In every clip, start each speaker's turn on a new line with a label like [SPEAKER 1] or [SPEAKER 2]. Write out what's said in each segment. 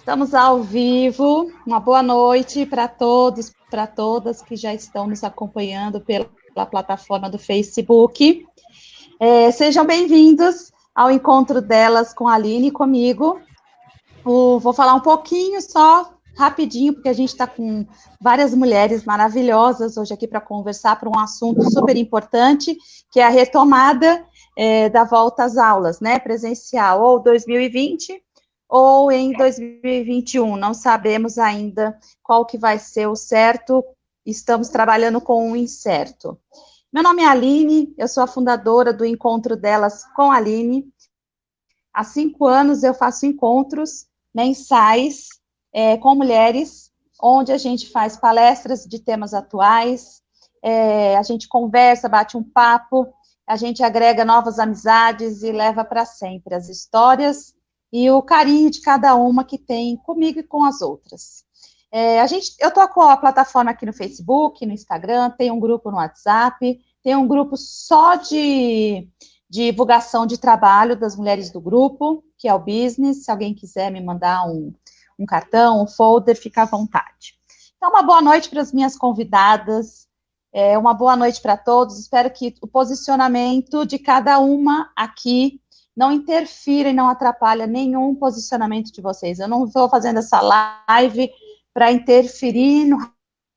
[SPEAKER 1] Estamos ao vivo. Uma boa noite para todos, para todas que já estão nos acompanhando pela plataforma do Facebook. Sejam bem-vindos ao encontro delas com a Aline e comigo. Vou falar um pouquinho só, rapidinho, porque a gente está com várias mulheres maravilhosas hoje aqui para conversar por um assunto super importante, que é a retomada da volta às aulas, né, presencial, ou 2020 ou em 2021, não sabemos ainda qual que vai ser o certo, estamos trabalhando com o incerto. Meu nome é Aline, eu sou a fundadora do Encontro Delas com a Aline. Há 5 anos eu faço encontros mensais com mulheres, onde a gente faz palestras de temas atuais, a gente conversa, bate um papo, a gente agrega novas amizades e leva para sempre as histórias e o carinho de cada uma que tem comigo e com as outras. Eu estou com a plataforma aqui no Facebook, no Instagram, tem um grupo no WhatsApp, tem um grupo só de divulgação de trabalho das mulheres do grupo, que é o Business. Se alguém quiser me mandar um cartão, um folder, fica à vontade. Então, uma boa noite para as minhas convidadas, uma boa noite para todos. Espero que o posicionamento de cada uma aqui não interfira e não atrapalhe nenhum posicionamento de vocês. Eu não estou fazendo essa live para interferir no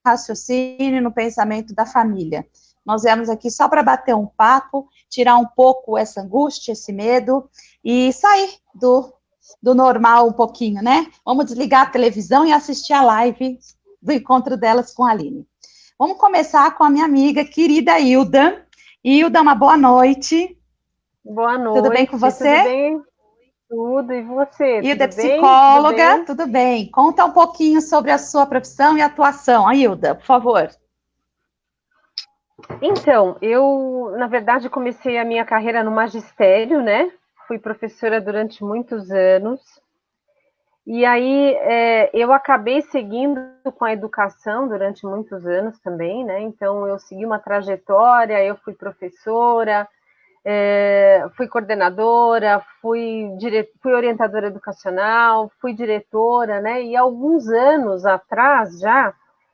[SPEAKER 1] raciocínio, no pensamento da família. Nós viemos aqui só para bater um papo, tirar um pouco essa angústia, esse medo e sair do normal um pouquinho, né? Vamos desligar a televisão e assistir a live do encontro delas com a Aline. Vamos começar com a minha amiga querida Hilda. Hilda, uma boa noite.
[SPEAKER 2] Boa noite.
[SPEAKER 1] Tudo bem com você?
[SPEAKER 2] Tudo bem? Tudo, e você?
[SPEAKER 1] Hilda é
[SPEAKER 2] tudo bem?
[SPEAKER 1] psicóloga, tudo bem. Conta um pouquinho sobre a sua profissão e atuação. Hilda, por favor.
[SPEAKER 2] Então, eu, na verdade, comecei a minha carreira no magistério, né? Fui professora durante muitos anos. E aí, eu acabei seguindo com a educação durante muitos anos também, né? Então, eu segui uma trajetória, eu fui professora, fui coordenadora, fui orientadora educacional, fui diretora, né? E alguns anos atrás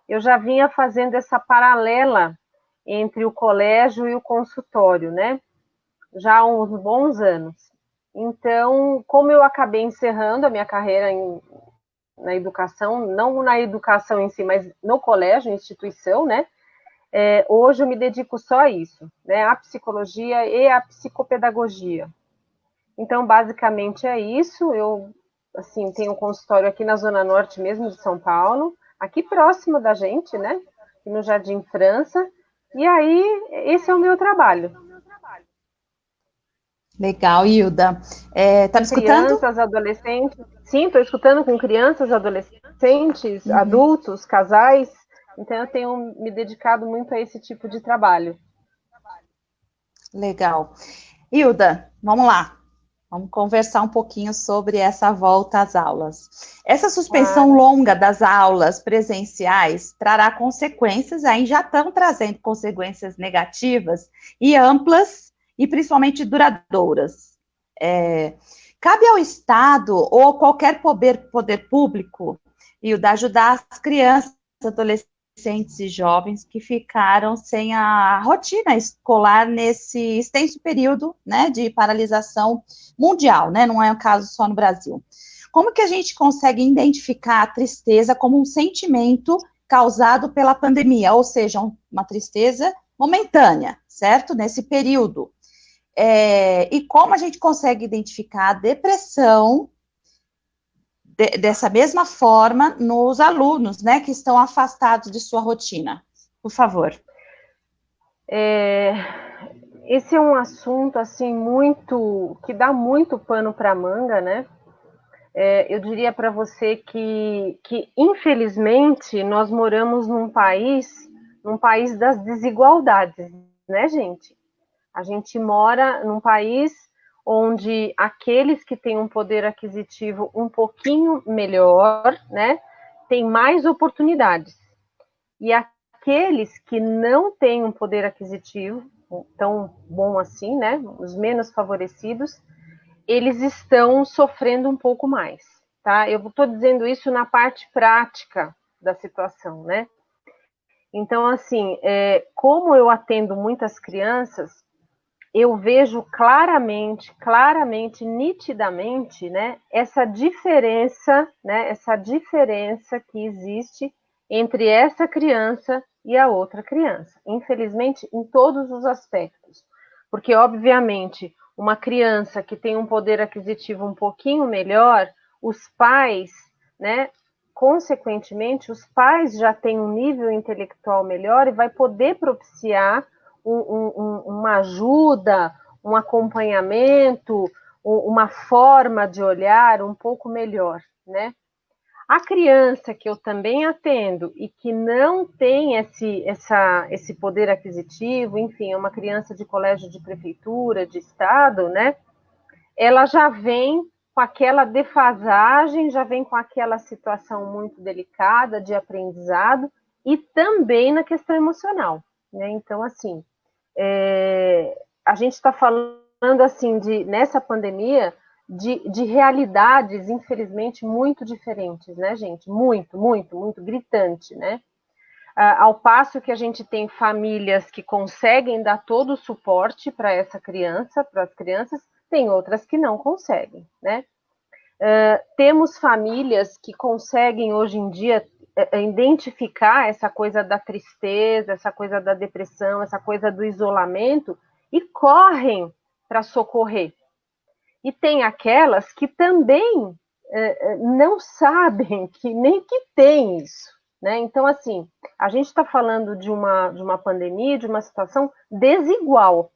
[SPEAKER 2] eu já vinha fazendo essa paralela entre o colégio e o consultório, né? Já há uns bons anos. Então, como eu acabei encerrando a minha carreira na educação, não na educação em si, mas no colégio, instituição, né? Hoje eu me dedico só a isso, né? A psicologia e a psicopedagogia. Então, basicamente é isso. Eu, assim, tenho um consultório aqui na Zona Norte mesmo de São Paulo, aqui próximo da gente, né? Aqui no Jardim França. E aí, esse é o meu trabalho.
[SPEAKER 1] Legal, Hilda. Tá me escutando?
[SPEAKER 2] Crianças, adolescentes. Sim, estou escutando com crianças, adolescentes, adultos, casais. Então, eu tenho me dedicado muito a esse tipo de trabalho.
[SPEAKER 1] Legal. Hilda, vamos lá. Vamos conversar um pouquinho sobre essa volta às aulas. Essa suspensão longa das aulas presenciais trará consequências, aí já estão trazendo consequências negativas e amplas e principalmente duradouras. Cabe ao Estado ou qualquer poder público, Hilda, ajudar as crianças, adolescentes e jovens que ficaram sem a rotina escolar nesse extenso período, né, de paralisação mundial, né, não é um caso só no Brasil. Como que a gente consegue identificar a tristeza como um sentimento causado pela pandemia, ou seja, uma tristeza momentânea, certo? Nesse período. E como a gente consegue identificar a depressão dessa mesma forma nos alunos, né, que estão afastados de sua rotina. Por favor.
[SPEAKER 2] Esse é um assunto, assim, que dá muito pano para manga, né? Eu diria para você que, infelizmente, nós moramos num país das desigualdades, né, gente? A gente mora num país onde aqueles que têm um poder aquisitivo um pouquinho melhor, né, têm mais oportunidades. E aqueles que não têm um poder aquisitivo tão bom assim, né, os menos favorecidos, eles estão sofrendo um pouco mais. tá? Eu estou dizendo isso na parte prática da situação, né? Então, assim, como eu atendo muitas crianças, eu vejo claramente, nitidamente, né, essa diferença que existe entre essa criança e a outra criança. Infelizmente, em todos os aspectos. Porque, obviamente, uma criança que tem um poder aquisitivo um pouquinho melhor, os pais, né, consequentemente, os pais já têm um nível intelectual melhor e vai poder propiciar uma ajuda, um acompanhamento, uma forma de olhar um pouco melhor, né? A criança que eu também atendo e que não tem esse poder aquisitivo, enfim, é uma criança de colégio de prefeitura, de estado, né? Ela já vem com aquela defasagem, já vem com aquela situação muito delicada de aprendizado e também na questão emocional, né? Então, assim, a gente está falando assim nessa pandemia de realidades, infelizmente, muito diferentes, né, gente? Muito, muito, muito gritante, né? Ao passo que a gente tem famílias que conseguem dar todo o suporte para essa criança, para as crianças, tem outras que não conseguem, né? Temos famílias que conseguem hoje em dia identificar essa coisa da tristeza, essa coisa da depressão, essa coisa do isolamento e correm para socorrer. E tem aquelas que também não sabem nem que tem isso, né? Então, assim, a gente está falando de uma pandemia, de uma situação desigual,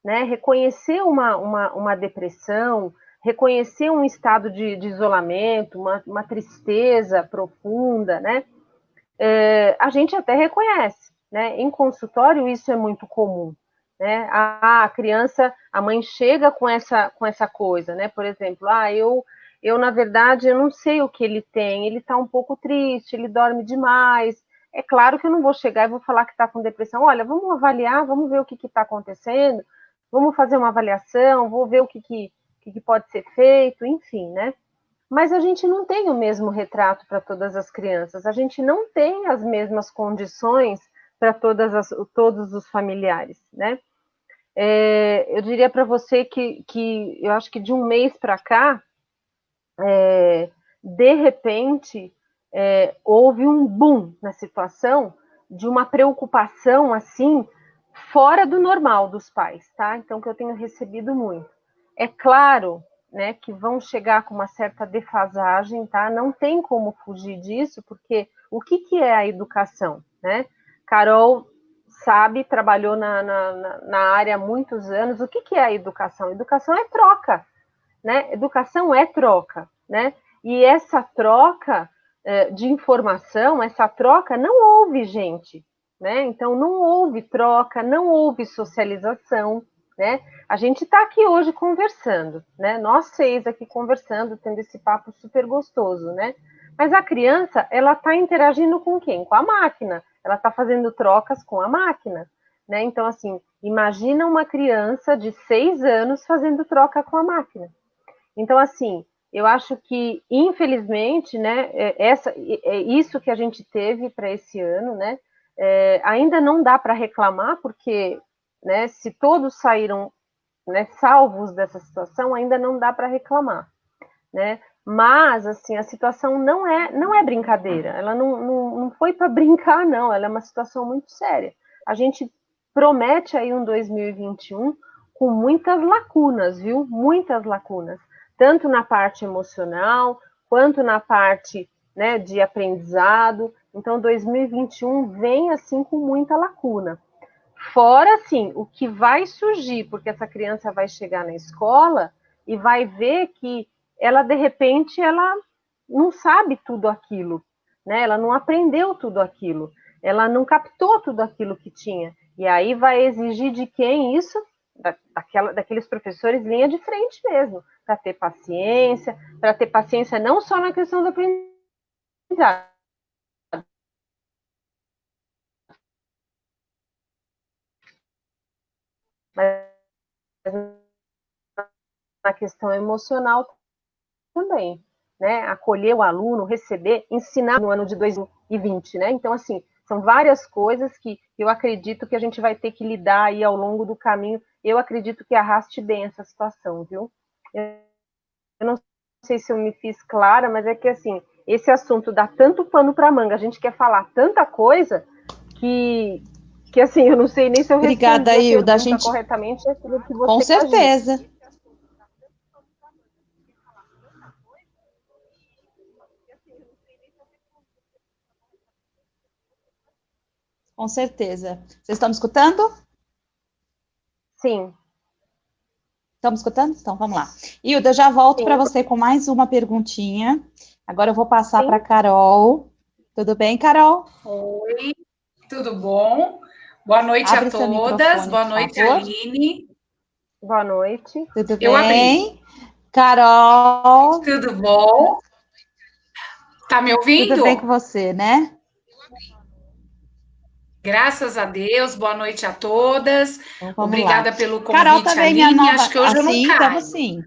[SPEAKER 2] né? Reconhecer uma depressão, reconhecer um estado de isolamento, uma tristeza profunda, né? A gente até reconhece, né? Em consultório isso é muito comum, né? A criança, a mãe chega com essa coisa, né? Por exemplo, eu na verdade eu não sei o que ele tem, ele está um pouco triste, ele dorme demais. É claro que eu não vou chegar e vou falar que está com depressão. Olha, vamos avaliar, vamos ver o que está acontecendo, vamos fazer uma avaliação, vou ver o que pode ser feito, enfim, né? Mas a gente não tem o mesmo retrato para todas as crianças, a gente não tem as mesmas condições para todos os familiares, né? Eu diria para você que eu acho que de um mês para cá, de repente, houve um boom na situação de uma preocupação assim fora do normal dos pais, tá? Então, que eu tenho recebido muito. É claro, né, que vão chegar com uma certa defasagem, tá? Não tem como fugir disso, porque o que é a educação, né? Carol sabe, trabalhou na área há muitos anos. O que é a educação? Educação é troca, né? Educação é troca, né? E essa troca de informação, essa troca não houve, gente, né? Então não houve troca, não houve socialização, né? A gente está aqui hoje conversando, né? Nós 6 aqui conversando, tendo esse papo super gostoso, né? Mas a criança, ela está interagindo com quem? Com a máquina. Ela está fazendo trocas com a máquina, né? Então, assim, imagina uma criança de 6 anos fazendo troca com a máquina. Então, assim, eu acho que, infelizmente, né, isso que a gente teve para esse ano, né, ainda não dá para reclamar, porque, né, se todos saíram, né, salvos dessa situação, ainda não dá para reclamar, né? Mas, assim, a situação não é brincadeira, ela não foi para brincar, não, ela é uma situação muito séria. A gente promete aí um 2021 com muitas lacunas, viu? Muitas lacunas, tanto na parte emocional, quanto na parte, né, de aprendizado. Então, 2021 vem, assim, com muita lacuna. Fora, assim, o que vai surgir, porque essa criança vai chegar na escola e vai ver que ela, de repente, ela não sabe tudo aquilo, né? Ela não aprendeu tudo aquilo, ela não captou tudo aquilo que tinha. E aí vai exigir de quem isso? Daqueles professores linha de frente mesmo, para ter paciência não só na questão da aprendizagem, mas na questão emocional também. né? Acolher o aluno, receber, ensinar no ano de 2020, né? Então, assim, são várias coisas que eu acredito que a gente vai ter que lidar aí ao longo do caminho. Eu acredito que arraste bem essa situação, viu? Eu não sei se eu me fiz clara, mas é que, assim, esse assunto dá tanto pano para manga, a gente quer falar tanta coisa que assim, eu não sei nem se eu respondi a
[SPEAKER 1] Hilda,
[SPEAKER 2] pergunta corretamente, é aquilo que você
[SPEAKER 1] com certeza.
[SPEAKER 2] Imagina.
[SPEAKER 1] Com certeza. Vocês estão me escutando?
[SPEAKER 2] Sim.
[SPEAKER 1] Estamos escutando? Então, vamos lá. Hilda, eu já volto para você com mais uma perguntinha. Agora eu vou passar para a Carol. Tudo bem, Carol?
[SPEAKER 3] Oi, tudo bom? Boa noite a todas. Boa noite, Aline.
[SPEAKER 2] Boa noite.
[SPEAKER 1] Tudo bem? Eu abri. Carol.
[SPEAKER 3] Tudo bom? Tá me ouvindo?
[SPEAKER 1] Tudo bem com você, né?
[SPEAKER 3] Graças a Deus, boa noite a todas.
[SPEAKER 1] Então,
[SPEAKER 3] obrigada pelo convite,
[SPEAKER 1] Carol também,
[SPEAKER 3] Aline.
[SPEAKER 1] Minha nova...
[SPEAKER 3] Acho que hoje eu não caio.
[SPEAKER 1] Estamos sim.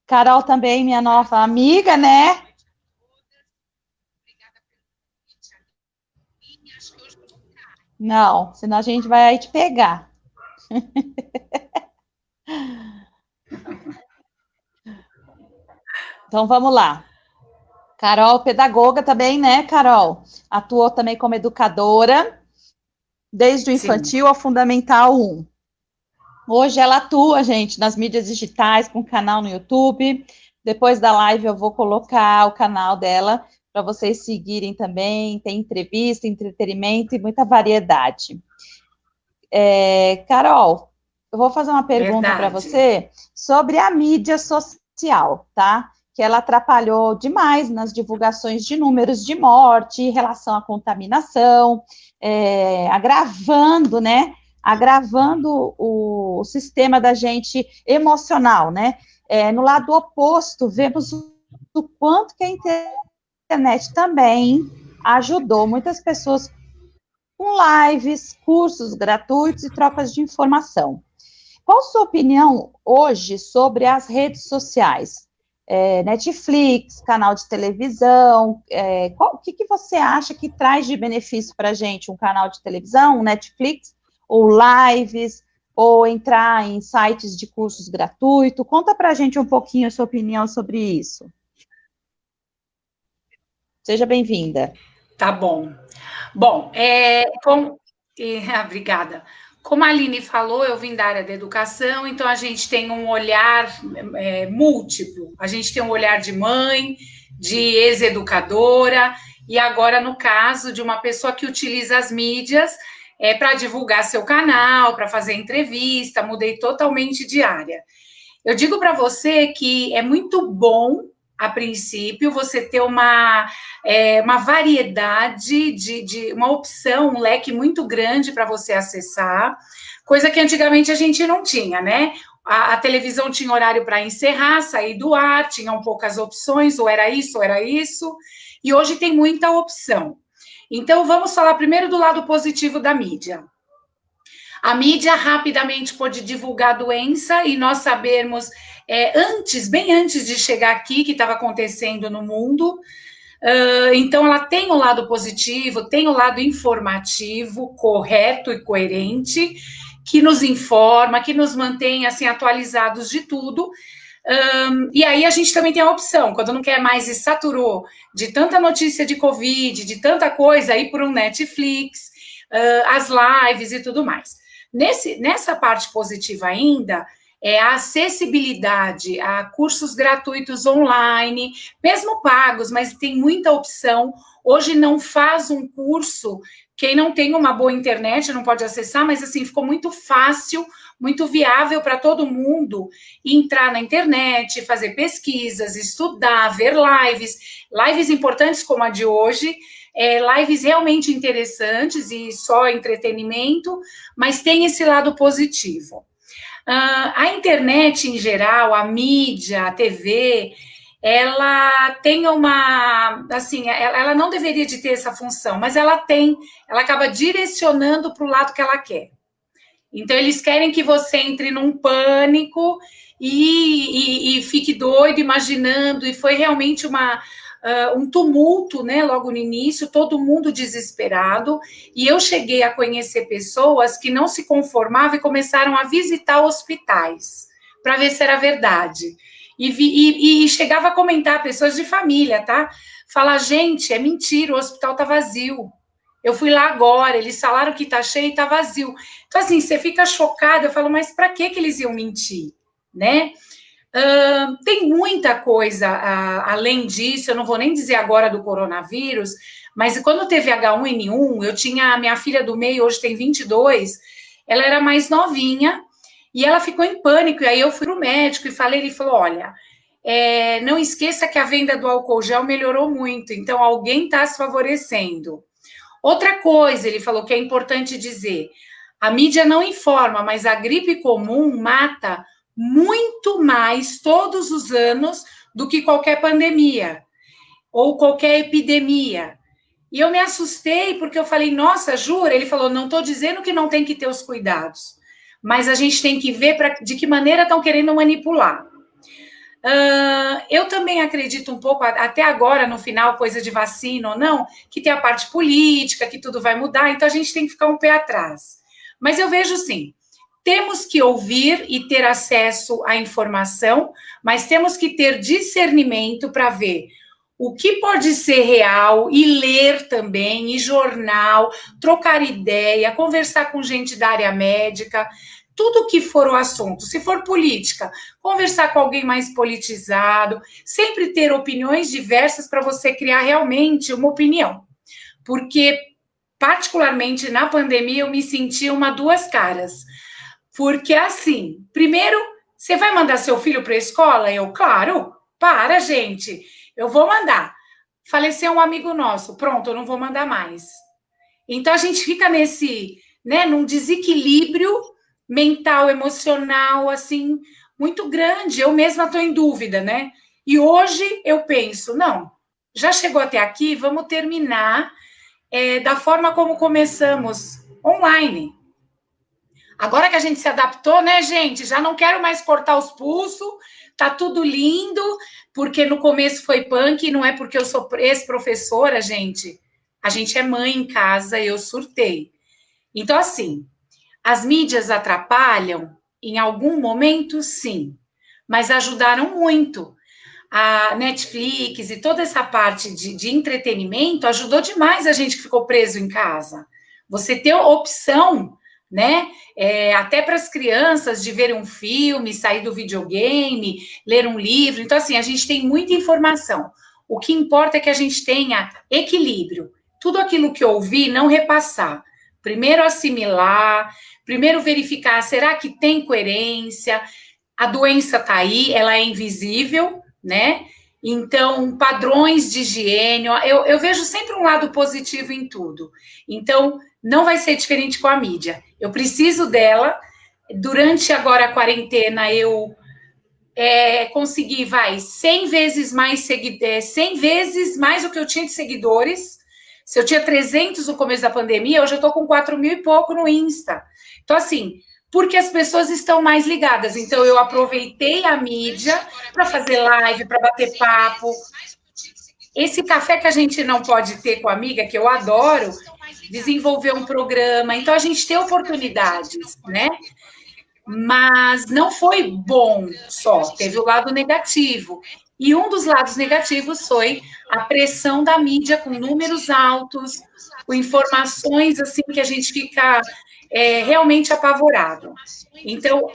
[SPEAKER 1] Carol também, minha nova amiga, né? Não, senão a gente vai aí te pegar. Então, vamos lá. Carol, pedagoga também, né, Carol? Atuou também como educadora, desde o infantil ao Fundamental 1. Hoje ela atua, gente, nas mídias digitais, com canal no YouTube. Depois da live eu vou colocar o canal dela para vocês seguirem também. Tem entrevista, entretenimento e muita variedade. Carol, eu vou fazer uma pergunta para você sobre a mídia social, tá? Que ela atrapalhou demais nas divulgações de números de morte em relação à contaminação, agravando, né? Agravando o sistema da gente emocional, né? No lado oposto, vemos o quanto que a internet também ajudou muitas pessoas com lives, cursos gratuitos e trocas de informação. Qual a sua opinião hoje sobre as redes sociais? Netflix, canal de televisão, o que você acha que traz de benefício para a gente? Um canal de televisão, um Netflix, ou lives, ou entrar em sites de cursos gratuitos? Conta para a gente um pouquinho a sua opinião sobre isso. Seja bem-vinda.
[SPEAKER 3] Tá bom. Bom, obrigada. Como a Aline falou, eu vim da área da educação, então a gente tem um olhar múltiplo. A gente tem um olhar de mãe, de ex-educadora, e agora, no caso, de uma pessoa que utiliza as mídias para divulgar seu canal, para fazer entrevista, mudei totalmente de área. Eu digo para você que é muito bom, a princípio, você ter uma variedade de uma opção, um leque muito grande para você acessar, coisa que antigamente a gente não tinha, né? A televisão tinha horário para encerrar, sair do ar, tinham poucas opções, ou era isso, e hoje tem muita opção. Então, vamos falar primeiro do lado positivo da mídia. A mídia rapidamente pôde divulgar a doença e nós sabermos, bem antes de chegar aqui, que estava acontecendo no mundo. Então, ela tem o lado positivo, tem o lado informativo, correto e coerente, que nos informa, que nos mantém assim, atualizados de tudo. E aí a gente também tem a opção, quando não quer mais e saturou de tanta notícia de Covid, de tanta coisa, ir por um Netflix, as lives e tudo mais. Nessa parte positiva ainda, a acessibilidade a cursos gratuitos online, mesmo pagos, mas tem muita opção. Hoje não faz um curso quem não tem uma boa internet, não pode acessar, mas assim, ficou muito fácil, muito viável para todo mundo entrar na internet, fazer pesquisas, estudar, ver lives importantes como a de hoje, lives realmente interessantes e só entretenimento, mas tem esse lado positivo. A internet em geral, a mídia, a TV, ela tem assim, ela não deveria de ter essa função, mas ela acaba direcionando para o lado que ela quer. Então, eles querem que você entre num pânico e fique doido imaginando, e foi realmente um tumulto, né, logo no início, todo mundo desesperado, e eu cheguei a conhecer pessoas que não se conformavam e começaram a visitar hospitais, para ver se era verdade, e chegava a comentar, pessoas de família, tá? Falar, gente, é mentira, o hospital tá vazio, eu fui lá agora, eles falaram que tá cheio e tá vazio. Então, assim, você fica chocada, eu falo, mas para que eles iam mentir, né? Tem muita coisa além disso, eu não vou nem dizer agora do coronavírus, mas quando teve H1N1, eu tinha a minha filha do meio, hoje tem 22, ela era mais novinha, e ela ficou em pânico, e aí eu fui pro médico e falei, ele falou, olha, não esqueça que a venda do álcool gel melhorou muito, então alguém está se favorecendo. Outra coisa, ele falou que é importante dizer, a mídia não informa, mas a gripe comum mata muito mais todos os anos do que qualquer pandemia ou qualquer epidemia. E eu me assustei porque eu falei, nossa, jura? Ele falou, não estou dizendo que não tem que ter os cuidados, mas a gente tem que ver de que maneira estão querendo manipular. Eu também acredito um pouco, até agora, no final, coisa de vacina ou não, que tem a parte política, que tudo vai mudar, então a gente tem que ficar um pé atrás. Mas eu vejo, sim, temos que ouvir e ter acesso à informação, mas temos que ter discernimento para ver o que pode ser real e ler também, e jornal, trocar ideia, conversar com gente da área médica, tudo que for o assunto, se for política, conversar com alguém mais politizado, sempre ter opiniões diversas para você criar realmente uma opinião. Porque, particularmente na pandemia, eu me senti uma duas caras. Porque, assim, primeiro, você vai mandar seu filho para a escola? Eu, claro, para, gente, eu vou mandar. Faleceu um amigo nosso, pronto, eu não vou mandar mais. Então, a gente fica num desequilíbrio mental, emocional, assim, muito grande. Eu mesma estou em dúvida, né? E hoje eu penso, não, já chegou até aqui, vamos terminar da forma como começamos, online. Agora que a gente se adaptou, né, gente? Já não quero mais cortar os pulsos, tá tudo lindo, porque no começo foi punk, não é porque eu sou ex-professora, gente. A gente é mãe em casa, eu surtei. Então, assim, as mídias atrapalham? Em algum momento, sim, mas ajudaram muito. A Netflix e toda essa parte de entretenimento ajudou demais a gente que ficou preso em casa. Você ter opção, né? Até para as crianças de ver um filme, sair do videogame, ler um livro. Então, assim, a gente tem muita informação. O que importa é que a gente tenha equilíbrio. Tudo aquilo que ouvir, não repassar. Primeiro assimilar, primeiro verificar, será que tem coerência? A doença está aí, ela é invisível, né? Então, padrões de higiene, eu vejo sempre um lado positivo em tudo. Então, não vai ser diferente com a mídia. Eu preciso dela. Durante agora a quarentena, eu consegui, 100 vezes mais 100 vezes mais do que eu tinha de seguidores. Se eu tinha 300 no começo da pandemia, hoje eu estou com 4.000 e pouco no Insta. Então, assim, porque as pessoas estão mais ligadas. Então, eu aproveitei a mídia para fazer live, para bater papo. Esse café que a gente não pode ter com a amiga, que eu adoro, desenvolver um programa. Então, a gente tem oportunidades, né? Mas não foi bom só, teve o lado negativo. E um dos lados negativos foi a pressão da mídia com números altos, com informações assim que a gente fica realmente apavorado. Então,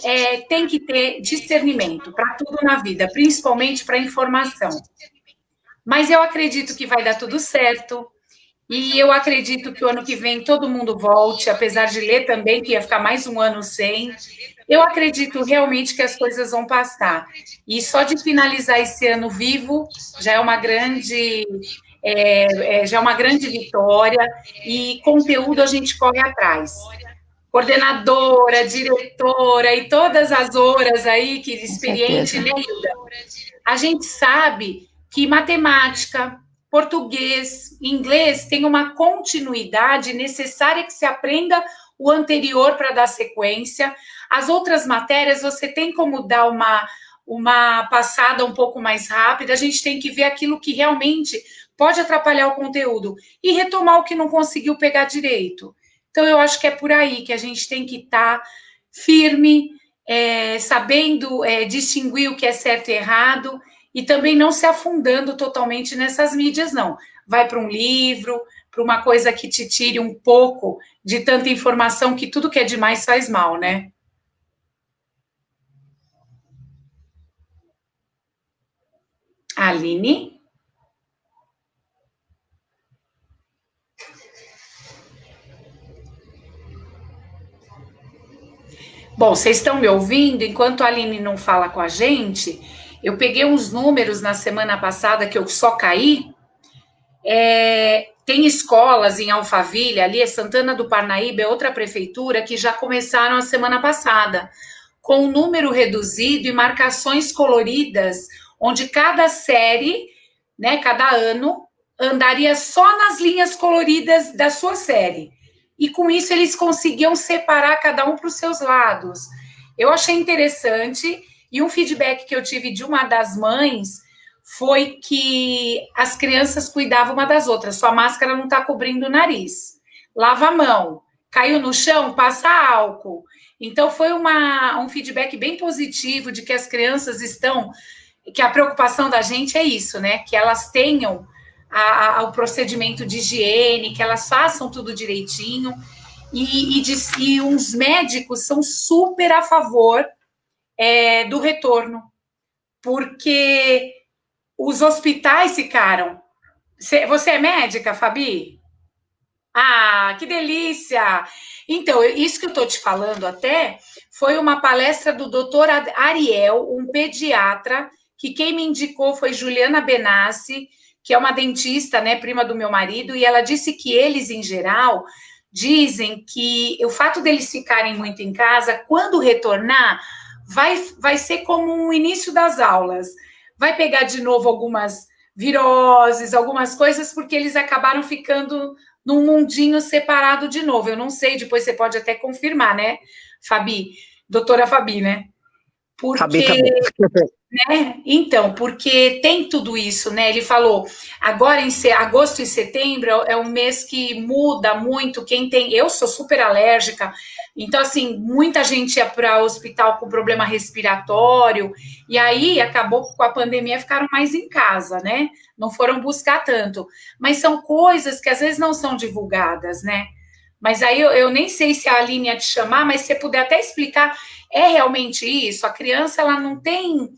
[SPEAKER 3] tem que ter discernimento para tudo na vida, principalmente para informação. Mas eu acredito que vai dar tudo certo. E eu acredito que o ano que vem todo mundo volte, apesar de ler também que ia ficar mais um ano sem. Eu acredito realmente que as coisas vão passar. E só de finalizar esse ano vivo já é uma grande, já é uma grande vitória. E conteúdo a gente corre atrás. Coordenadora, diretora e todas as horas aí, que experiente, né, Hilda? A gente sabe que matemática, português, inglês tem uma continuidade necessária que se aprenda o anterior para dar sequência. As outras matérias, você tem como dar uma passada um pouco mais rápida, a gente tem que ver aquilo que realmente pode atrapalhar o conteúdo e retomar o que não conseguiu pegar direito. Então, eu acho que é por aí que a gente tem que estar firme, sabendo distinguir o que é certo e errado, e também não se afundando totalmente nessas mídias, não. Vai para um livro, para uma coisa que te tire um pouco de tanta informação, que tudo que é demais faz mal, né? Aline? Bom, vocês estão me ouvindo? Enquanto a Aline não fala com a gente, eu peguei uns números na semana passada que eu só caí. Tem escolas em Alphaville, ali é Santana do Parnaíba, é outra prefeitura, que já começaram a semana passada, com um número reduzido e marcações coloridas, onde cada série, né, cada ano, andaria só nas linhas coloridas da sua série. E com isso eles conseguiam separar cada um para os seus lados. Eu achei interessante, e um feedback que eu tive de uma das mães foi que as crianças cuidavam uma das outras. Sua máscara não está cobrindo o nariz. Lava a mão. Caiu no chão, passa álcool. Então, foi um feedback bem positivo de que as crianças estão... Que a preocupação da gente é isso, né? Que elas tenham o procedimento de higiene, que elas façam tudo direitinho. E uns médicos são super a favor do retorno. Porque os hospitais ficaram... Você é médica, Fabi? Ah, que delícia! Então, isso que eu estou te falando até foi uma palestra do doutor Ariel, um pediatra, que quem me indicou foi Juliana Benassi, que é uma dentista, né, prima do meu marido, e ela disse que eles, em geral, dizem que o fato deles ficarem muito em casa, quando retornar, vai ser como o início das aulas. Vai pegar de novo algumas viroses, algumas coisas, porque eles acabaram ficando num mundinho separado de novo. Eu não sei, depois você pode até confirmar, né, Fabi? Doutora Fabi, né? Porque... Fabi, tá bom. Né? Então, porque tem tudo isso, né? Ele falou, agora em agosto e setembro é um mês que muda muito. Quem tem, eu sou super alérgica, então assim, muita gente ia para o hospital com problema respiratório, e aí acabou com a pandemia, ficaram mais em casa, né? Não foram buscar tanto. Mas são coisas que às vezes não são divulgadas, né? Mas aí eu nem sei se a Aline ia te chamar, mas se você puder até explicar, é realmente isso? A criança, ela não tem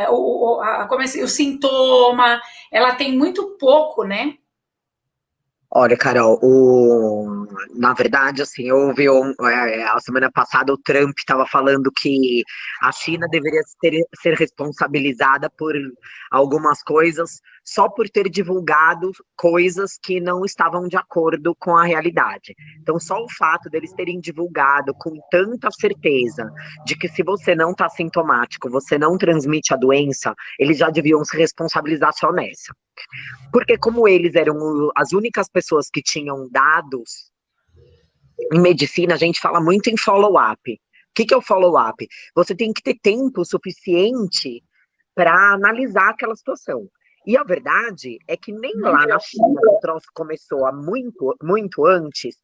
[SPEAKER 3] o sintoma, ela tem muito pouco, né?
[SPEAKER 4] Olha, Carol, na verdade, assim, houve a semana passada o Trump estava falando que a China deveria ser responsabilizada por algumas coisas só por ter divulgado coisas que não estavam de acordo com a realidade. Então, só o fato deles terem divulgado com tanta certeza de que se você não está sintomático, você não transmite a doença, eles já deviam se responsabilizar só nessa. Porque como eles eram as únicas pessoas que tinham dados, em medicina a gente fala muito em follow-up. O que é o follow-up? Você tem que ter tempo suficiente para analisar aquela situação. E a verdade é que nem lá na China, que o troço começou há muito antes,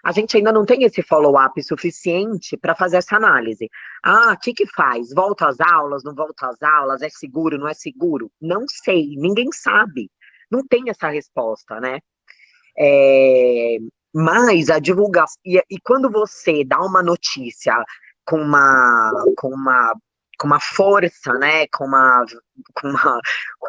[SPEAKER 4] a gente ainda não tem esse follow-up suficiente para fazer essa análise. Ah, o que faz? Volta às aulas, não volta às aulas? É seguro, não é seguro? Não sei, ninguém sabe. Não tem essa resposta, né? Mas a divulgação... E quando você dá uma notícia com uma força, né? Com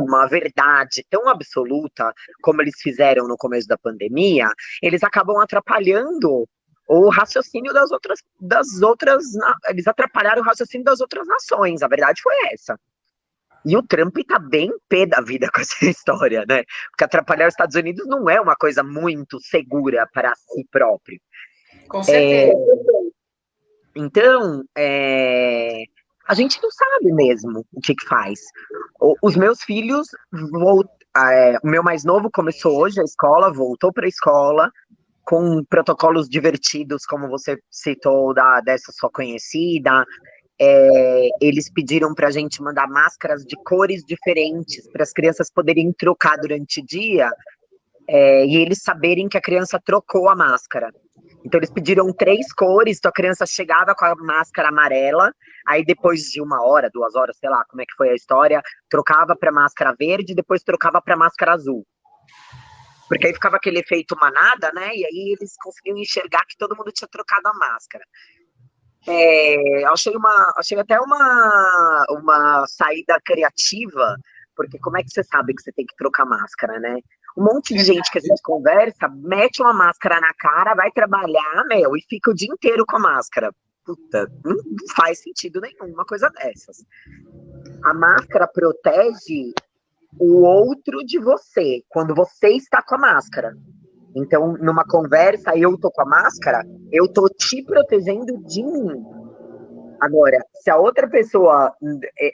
[SPEAKER 4] uma verdade tão absoluta como eles fizeram no começo da pandemia, eles acabam atrapalhando o raciocínio das outras. Eles atrapalharam o raciocínio das outras nações. A verdade foi essa. E o Trump tá bem pé da vida com essa história, né? Porque atrapalhar os Estados Unidos não é uma coisa muito segura para si próprio.
[SPEAKER 3] Com certeza.
[SPEAKER 4] Então, a gente não sabe mesmo o que faz. Os meus filhos, o meu mais novo começou hoje a escola, voltou para a escola com protocolos divertidos, como você citou, dessa sua conhecida. Eles pediram para a gente mandar máscaras de cores diferentes, para as crianças poderem trocar durante o dia, e eles saberem que a criança trocou a máscara. Então, eles pediram 3 cores, então a criança chegava com a máscara amarela, aí depois de 1 hora, 2 horas, sei lá como é que foi a história, trocava para máscara verde, depois trocava para máscara azul. Porque aí ficava aquele efeito manada, né? E aí eles conseguiam enxergar que todo mundo tinha trocado a máscara. Achei até uma saída criativa, porque como é que você sabe que você tem que trocar máscara, né? Um monte de gente que a gente conversa, mete uma máscara na cara, vai trabalhar, e fica o dia inteiro com a máscara. Puta, não faz sentido nenhum uma coisa dessas. A máscara protege o outro de você, quando você está com a máscara. Então, numa conversa, eu tô com a máscara, eu tô te protegendo de mim. Agora, se a outra pessoa,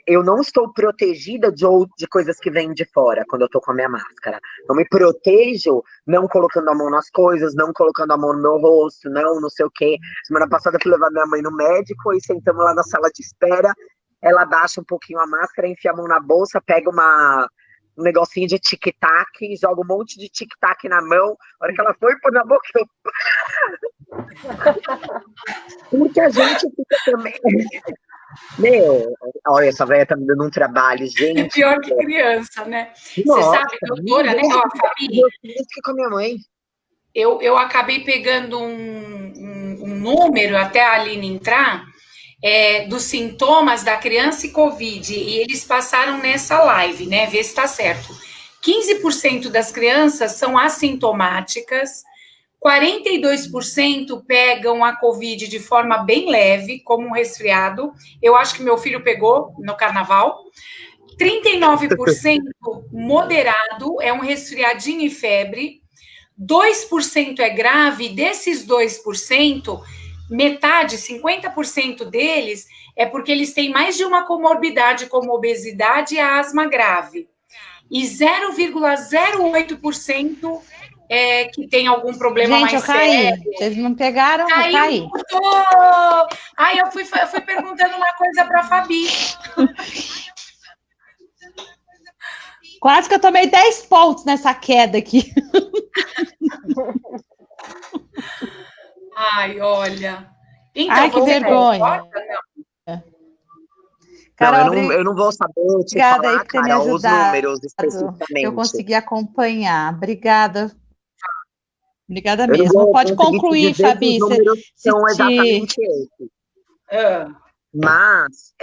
[SPEAKER 4] eu não estou protegida de coisas que vêm de fora quando eu tô com a minha máscara. Eu me protejo não colocando a mão nas coisas, não colocando a mão no meu rosto, não sei o quê. Semana passada eu fui levar minha mãe no médico e sentamos lá na sala de espera. Ela abaixa um pouquinho a máscara, enfia a mão na bolsa, pega um negocinho de tic-tac, joga um monte de tic-tac na mão. A hora que ela foi pôr na boca, eu... Porque a gente fica também... Olha, essa velha tá me dando um trabalho, gente.
[SPEAKER 3] É pior que criança, né?
[SPEAKER 4] Nossa,
[SPEAKER 3] você sabe, doutora, né? Ó, Fabi,
[SPEAKER 4] fica com a minha mãe.
[SPEAKER 3] Eu acabei pegando um número, até a Aline entrar, dos sintomas da criança e Covid, e eles passaram nessa live, né? Vê se está certo. 15% das crianças são assintomáticas, 42% pegam a Covid de forma bem leve, como um resfriado. Eu acho que meu filho pegou no carnaval. 39% moderado, é um resfriadinho e febre. 2% é grave, desses 2%, metade, 50% deles, é porque eles têm mais de uma comorbidade, como obesidade e asma grave. E 0,08% que tem algum problema mais sério.
[SPEAKER 1] Gente, eu caí. Vocês não pegaram? Eu caí.
[SPEAKER 3] Aí eu fui perguntando uma coisa para a Fabi.
[SPEAKER 1] Quase que eu tomei 10 pontos nessa queda aqui.
[SPEAKER 3] Ai, olha. Então,
[SPEAKER 1] ai, que vergonha.
[SPEAKER 4] Carol, eu não vou saber te falar, Carol, os números especificamente.
[SPEAKER 1] Eu consegui acompanhar. Obrigada. Obrigada mesmo. Não pode concluir, Fabi.
[SPEAKER 4] Os números são exatamente esses. Mas,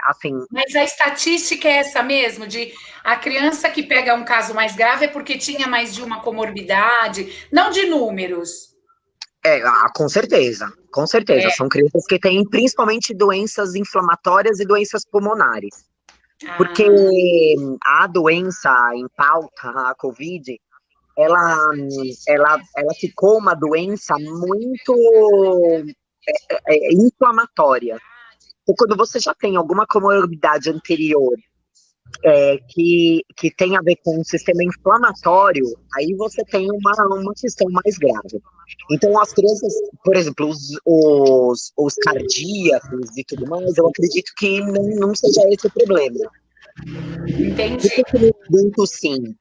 [SPEAKER 4] assim...
[SPEAKER 3] Mas a estatística é essa mesmo, de a criança que pega um caso mais grave é porque tinha mais de uma comorbidade, não de números.
[SPEAKER 4] Com certeza, com certeza. São crianças que têm principalmente doenças inflamatórias e doenças pulmonares. Porque a doença em pauta, a Covid, ela ficou uma doença muito inflamatória. E quando você já tem alguma comorbidade anterior que tem a ver com um sistema inflamatório, aí você tem uma questão mais grave. Então, as crianças, por exemplo, os cardíacos e tudo mais, eu acredito que não seja esse o problema.
[SPEAKER 3] Entendi.
[SPEAKER 4] Porque no adulto, sim.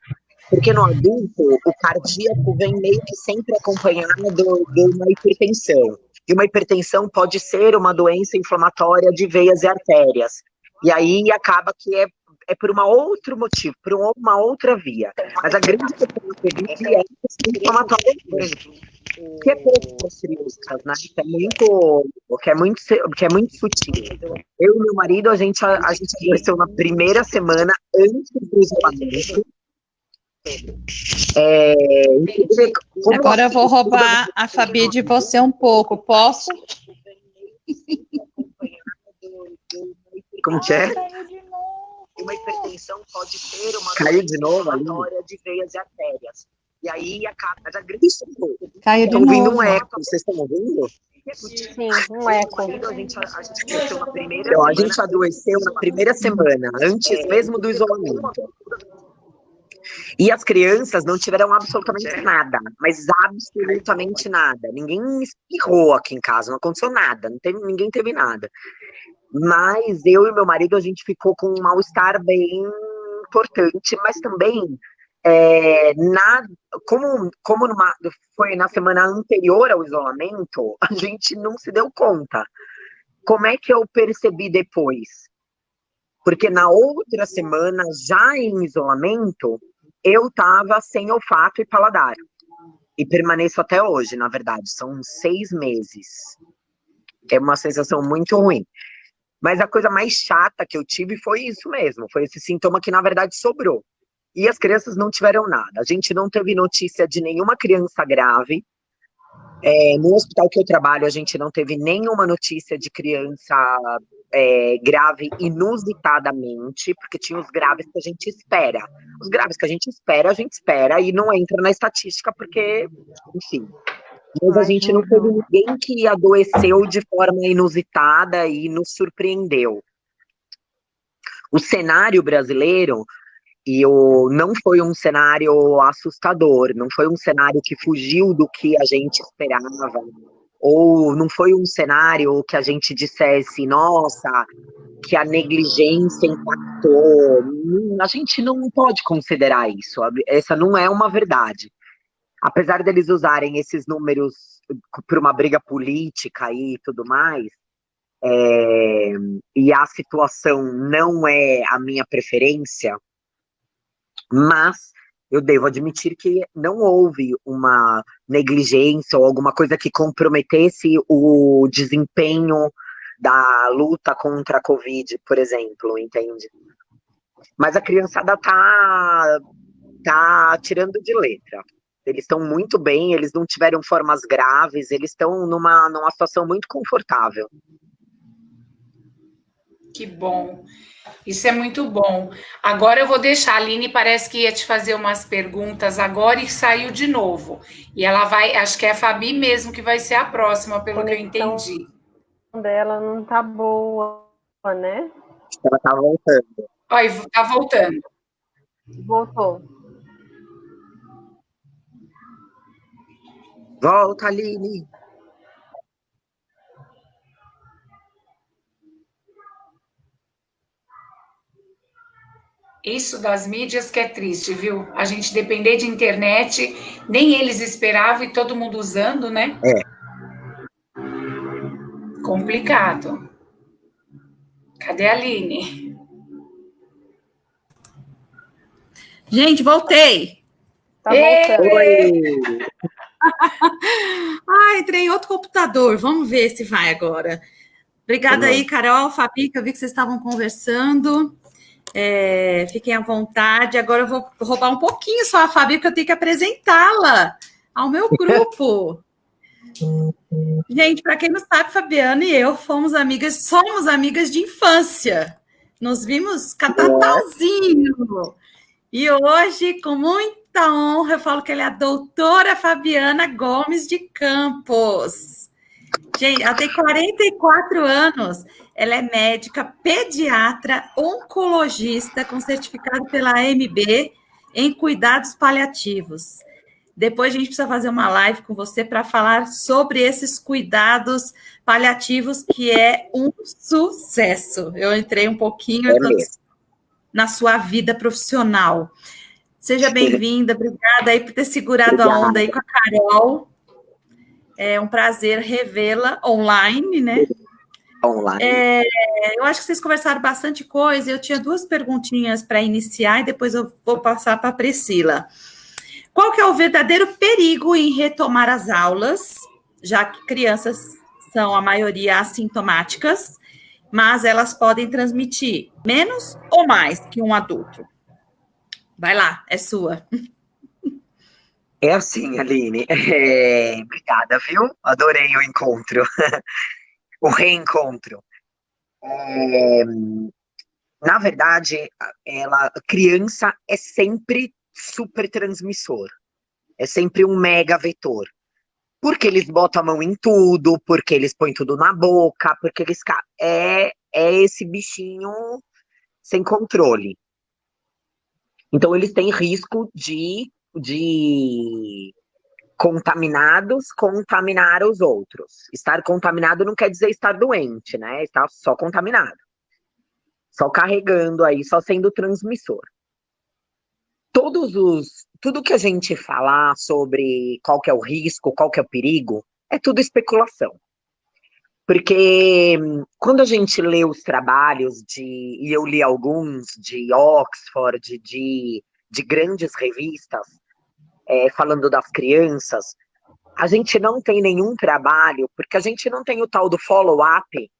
[SPEAKER 4] Porque no adulto, o cardíaco vem meio que sempre acompanhado de uma hipertensão. E uma hipertensão pode ser uma doença inflamatória de veias e artérias. E aí acaba que é por um outro motivo, por uma outra via. Mas a grande questão da Covid é inflamatória, por exemplo, que é pouco para as crianças, né? Que é muito sutil. Eu e meu marido, a gente adoeceu na primeira semana antes do isolamento.
[SPEAKER 1] Agora eu vou roubar a Fabi de você um pouco, posso?
[SPEAKER 4] Como que é? Uma hipertensão pode ser uma inflamatória de veias e artérias. E aí acaba.
[SPEAKER 1] Caiu de
[SPEAKER 4] novo. Estão ouvindo um eco? Vocês estão ouvindo?
[SPEAKER 2] Sim, um eco.
[SPEAKER 4] A gente adoeceu na primeira semana, antes mesmo do isolamento. E as crianças não tiveram absolutamente nada, mas absolutamente nada. Ninguém espirrou aqui em casa, não aconteceu nada, ninguém teve nada. Mas eu e meu marido, a gente ficou com um mal-estar bem importante, mas também, na, foi na semana anterior ao isolamento, a gente não se deu conta. Como é que eu percebi depois? Porque na outra semana, já em isolamento, eu estava sem olfato e paladar. E permaneço até hoje, na verdade. São 6 meses. É uma sensação muito ruim. Mas a coisa mais chata que eu tive foi isso mesmo. Foi esse sintoma que, na verdade, sobrou. E as crianças não tiveram nada. A gente não teve notícia de nenhuma criança grave. No hospital que eu trabalho, a gente não teve nenhuma notícia de criança grave inusitadamente, porque tinha os graves que a gente espera. Os graves que a gente espera e não entra na estatística, porque, enfim. Mas a gente não teve ninguém que adoeceu de forma inusitada e nos surpreendeu. O cenário brasileiro não foi um cenário assustador, não foi um cenário que fugiu do que a gente esperava, ou não foi um cenário que a gente dissesse, nossa, que a negligência impactou. A gente não pode considerar isso, essa não é uma verdade. Apesar deles usarem esses números por uma briga política e tudo mais, e a situação não é a minha preferência, mas eu devo admitir que não houve uma negligência ou alguma coisa que comprometesse o desempenho da luta contra a Covid, por exemplo, entende? Mas a criançada tá tirando de letra. Eles estão muito bem, eles não tiveram formas graves, eles estão numa situação muito confortável.
[SPEAKER 3] Que bom. Isso é muito bom. Agora eu vou deixar, a Aline parece que ia te fazer umas perguntas agora e saiu de novo. E ela vai, acho que é a Fabi mesmo que vai ser a próxima, pelo que eu entendi.
[SPEAKER 2] A dela não tá boa, né?
[SPEAKER 4] Ela tá voltando.
[SPEAKER 3] Olha, tá voltando.
[SPEAKER 2] Voltou.
[SPEAKER 4] Volta, Aline.
[SPEAKER 3] Isso das mídias que é triste, viu? A gente depender de internet, nem eles esperavam e todo mundo usando, né? Complicado. Cadê a Aline?
[SPEAKER 5] Gente, voltei.
[SPEAKER 2] Tá voltando.
[SPEAKER 4] Oi!
[SPEAKER 5] Entrei em outro computador. Vamos ver se vai agora. Obrigada aí, Carol, Fabi, que eu vi que vocês estavam conversando. Fiquem à vontade. Agora eu vou roubar um pouquinho só a Fabi, porque eu tenho que apresentá-la ao meu grupo. Gente, para quem não sabe, Fabiana e eu somos amigas de infância. Nos vimos catatalzinho. E hoje, com muita honra, eu falo que ela é a doutora Fabiana Gomes de Campos. Gente, ela tem 44 anos. Ela é médica, pediatra, oncologista, com certificado pela AMB em cuidados paliativos. Depois a gente precisa fazer uma live com você para falar sobre esses cuidados paliativos, que é um sucesso. Eu entrei um pouquinho na sua vida profissional. Seja bem-vinda, obrigada aí por ter segurado a onda aí com a Carol. É um prazer revê-la online, né?
[SPEAKER 4] Online.
[SPEAKER 5] Eu acho que vocês conversaram bastante coisa. Eu tinha 2 perguntinhas para iniciar e depois eu vou passar para a Priscila. Qual que é o verdadeiro perigo em retomar as aulas, já que crianças são a maioria assintomáticas, mas elas podem transmitir menos ou mais que um adulto? Vai lá, é sua.
[SPEAKER 4] É assim, Aline. Obrigada, viu? Adorei o encontro. O reencontro. Na verdade, criança é sempre super transmissor. É sempre um mega vetor. Porque eles botam a mão em tudo, porque eles põem tudo na boca, porque eles... É esse bichinho sem controle. Então, eles têm risco de contaminados contaminar os outros. Estar contaminado não quer dizer estar doente, né? Estar só contaminado. Só carregando aí, só sendo transmissor. Tudo que a gente falar sobre qual que é o risco, qual que é o perigo, é tudo especulação. Porque quando a gente lê os trabalhos e eu li alguns de Oxford, de grandes revistas, falando das crianças, a gente não tem nenhum trabalho, porque a gente não tem o tal do follow-up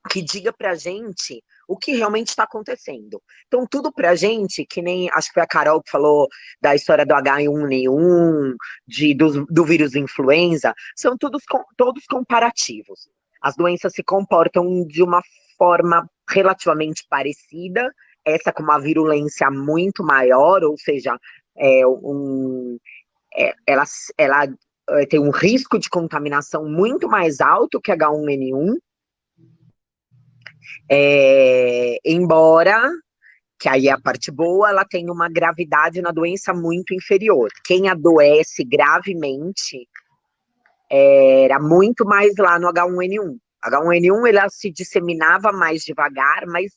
[SPEAKER 4] que diga pra gente o que realmente está acontecendo. Então, tudo pra gente, que nem, acho que foi a Carol que falou da história do H1N1, do vírus influenza, são todos comparativos. As doenças se comportam de uma forma relativamente parecida, essa com uma virulência muito maior, ou seja, ela tem um risco de contaminação muito mais alto que H1N1, embora, que aí é a parte boa, ela tem uma gravidade na doença muito inferior. Quem adoece gravemente era muito mais lá no H1N1. H1N1 ela se disseminava mais devagar, mas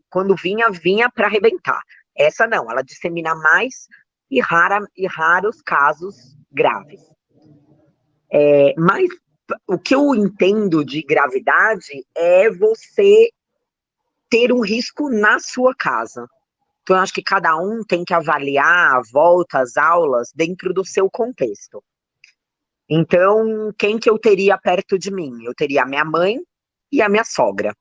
[SPEAKER 4] quando vinha para arrebentar. Essa não, ela dissemina mais e raros casos graves. Mas o que eu entendo de gravidade é você ter um risco na sua casa. Então, eu acho que cada um tem que avaliar a volta às aulas dentro do seu contexto. Então, quem que eu teria perto de mim? Eu teria a minha mãe e a minha sogra.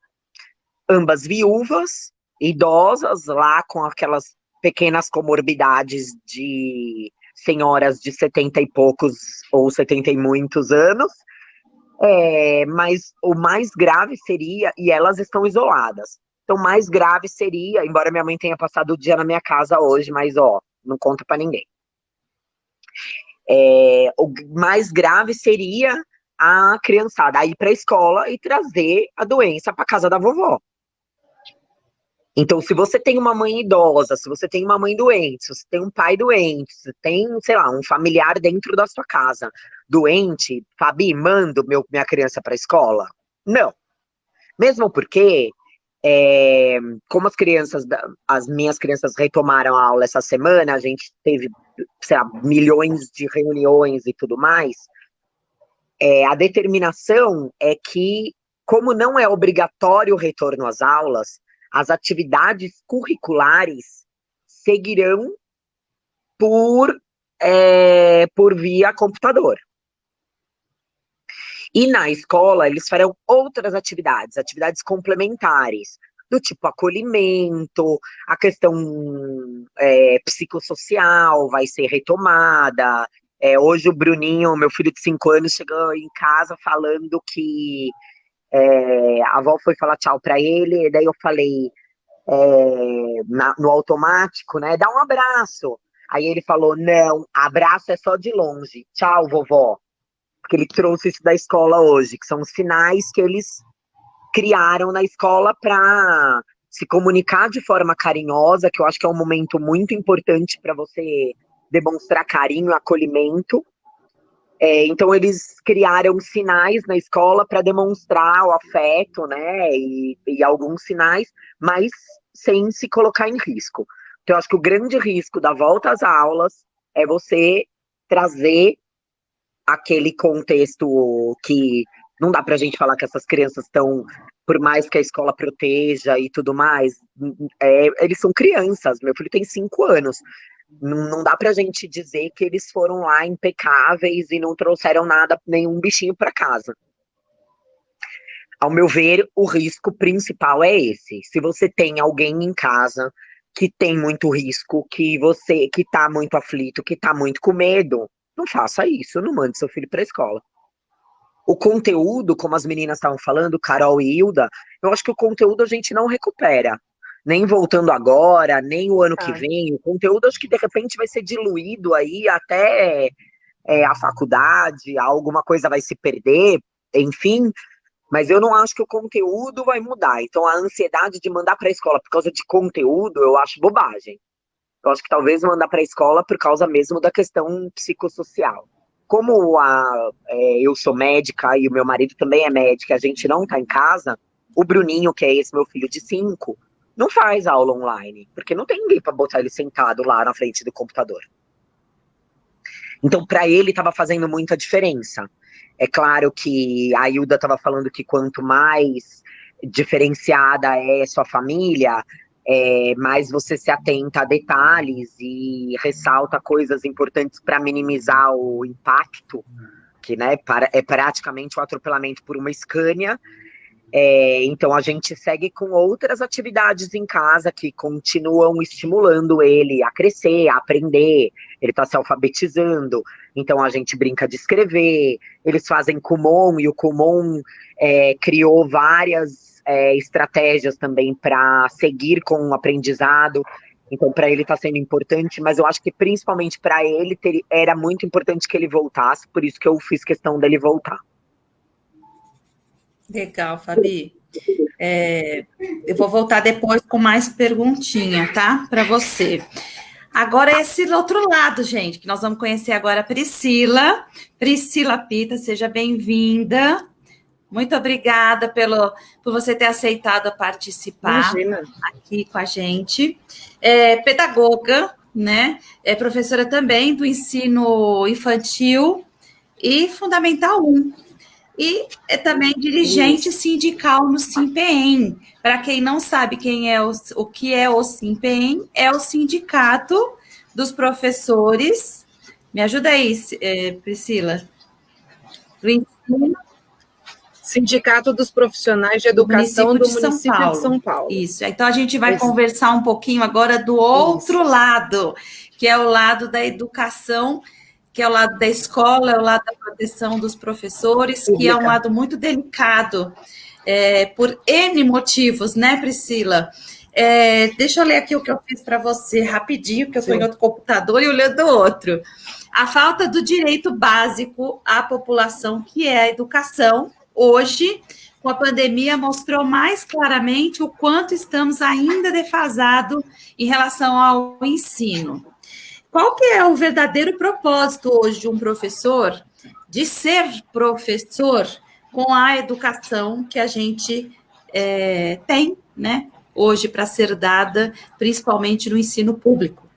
[SPEAKER 4] Ambas viúvas, idosas, lá com aquelas pequenas comorbidades de senhoras de 70 e poucos ou 70 e muitos anos. Mas o mais grave seria, e elas estão isoladas. Então, mais grave seria, embora minha mãe tenha passado o dia na minha casa hoje, mas, não conta pra ninguém. O mais grave seria a criançada ir pra escola e trazer a doença pra casa da vovó. Então, se você tem uma mãe idosa, se você tem uma mãe doente, se você tem um pai doente, se tem, sei lá, um familiar dentro da sua casa doente, Fabi, mando minha criança pra escola? Não. Mesmo porque como as minhas crianças retomaram a aula essa semana, a gente teve, sei lá, milhões de reuniões e tudo mais, a determinação é que, como não é obrigatório o retorno às aulas, as atividades curriculares seguirão por via computador. E na escola, eles farão outras atividades complementares, do tipo acolhimento, a questão psicossocial vai ser retomada. Hoje o Bruninho, meu filho de 5 anos, chegou em casa falando que a avó foi falar tchau para ele, e daí eu falei no automático, né, dá um abraço. Aí ele falou, não, abraço é só de longe, tchau, vovó. Porque ele trouxe isso da escola hoje, que são os sinais que eles criaram na escola para se comunicar de forma carinhosa, que eu acho que é um momento muito importante para você demonstrar carinho e acolhimento. Então, eles criaram sinais na escola para demonstrar o afeto, né, e alguns sinais, mas sem se colocar em risco. Então, eu acho que o grande risco da volta às aulas é você trazer aquele contexto que não dá pra gente falar que essas crianças estão, por mais que a escola proteja e tudo mais, eles são crianças, meu filho tem 5 anos, não dá pra gente dizer que eles foram lá impecáveis e não trouxeram nada, nenhum bichinho pra casa. Ao meu ver, o risco principal é esse. Se você tem alguém em casa que tem muito risco, que tá muito aflito, que tá muito com medo, não faça isso, não mande seu filho para a escola. O conteúdo, como as meninas estavam falando, Carol e Hilda, eu acho que o conteúdo a gente não recupera. Nem voltando agora, nem o ano que vem. O conteúdo acho que de repente vai ser diluído aí até a faculdade, alguma coisa vai se perder, enfim. Mas eu não acho que o conteúdo vai mudar. Então a ansiedade de mandar para a escola por causa de conteúdo, eu acho bobagem. Eu acho que talvez mandar para a escola por causa mesmo da questão psicossocial. Como eu sou médica e o meu marido também é médico, a gente não está em casa, o Bruninho, que é esse meu filho de 5, não faz aula online, porque não tem ninguém para botar ele sentado lá na frente do computador. Então, para ele, estava fazendo muita diferença. É claro que a Hilda estava falando que quanto mais diferenciada é sua família, mais você se atenta a detalhes e ressalta coisas importantes para minimizar o impacto, que, né, é praticamente um atropelamento por uma Scania. Então, a gente segue com outras atividades em casa que continuam estimulando ele a crescer, a aprender. Ele está se alfabetizando, então a gente brinca de escrever. Eles fazem Kumon, e o Kumon criou várias estratégias também para seguir com o aprendizado. Então, para ele está sendo importante, mas eu acho que principalmente para ele era muito importante que ele voltasse, por isso que eu fiz questão dele voltar.
[SPEAKER 5] Legal, Fabi. Eu vou voltar depois com mais perguntinha, tá? Para você. Agora, esse outro lado, gente, que nós vamos conhecer agora a Priscila. Priscila Pita, seja bem-vinda. Muito obrigada por você ter aceitado participar aqui com a gente. Pedagoga, né? É professora também do ensino infantil e Fundamental 1. E é também dirigente sindical no SINPEEM. Para quem não sabe o que é o SINPEEM, é o Sindicato dos Professores. Me ajuda aí, Priscila. Do ensino.
[SPEAKER 2] Sindicato dos Profissionais de Educação do município de São Paulo.
[SPEAKER 5] Isso. Então, a gente vai conversar um pouquinho agora do outro lado, que é o lado da educação, que é o lado da escola, é o lado da proteção dos professores, que é um lado muito delicado, por N motivos, né, Priscila? Deixa eu ler aqui o que eu fiz para você rapidinho, porque eu estou em outro computador e olhando outro. A falta do direito básico à população, que é a educação, hoje, com a pandemia, mostrou mais claramente o quanto estamos ainda defasados em relação ao ensino. Qual que é o verdadeiro propósito hoje de um professor, de ser professor com a educação que a gente tem, né, hoje para ser dada, principalmente no ensino público?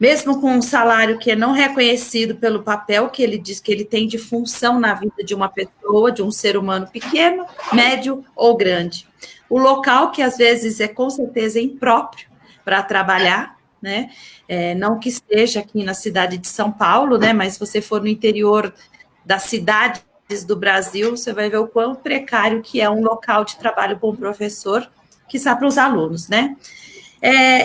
[SPEAKER 5] Mesmo com um salário que é não reconhecido pelo papel que ele diz que ele tem de função na vida de uma pessoa, de um ser humano pequeno, médio ou grande. O local que às vezes é com certeza impróprio para trabalhar, né? Não que esteja aqui na cidade de São Paulo, né? Mas se você for no interior das cidades do Brasil, você vai ver o quão precário que é um local de trabalho para um professor, que está para os alunos, né?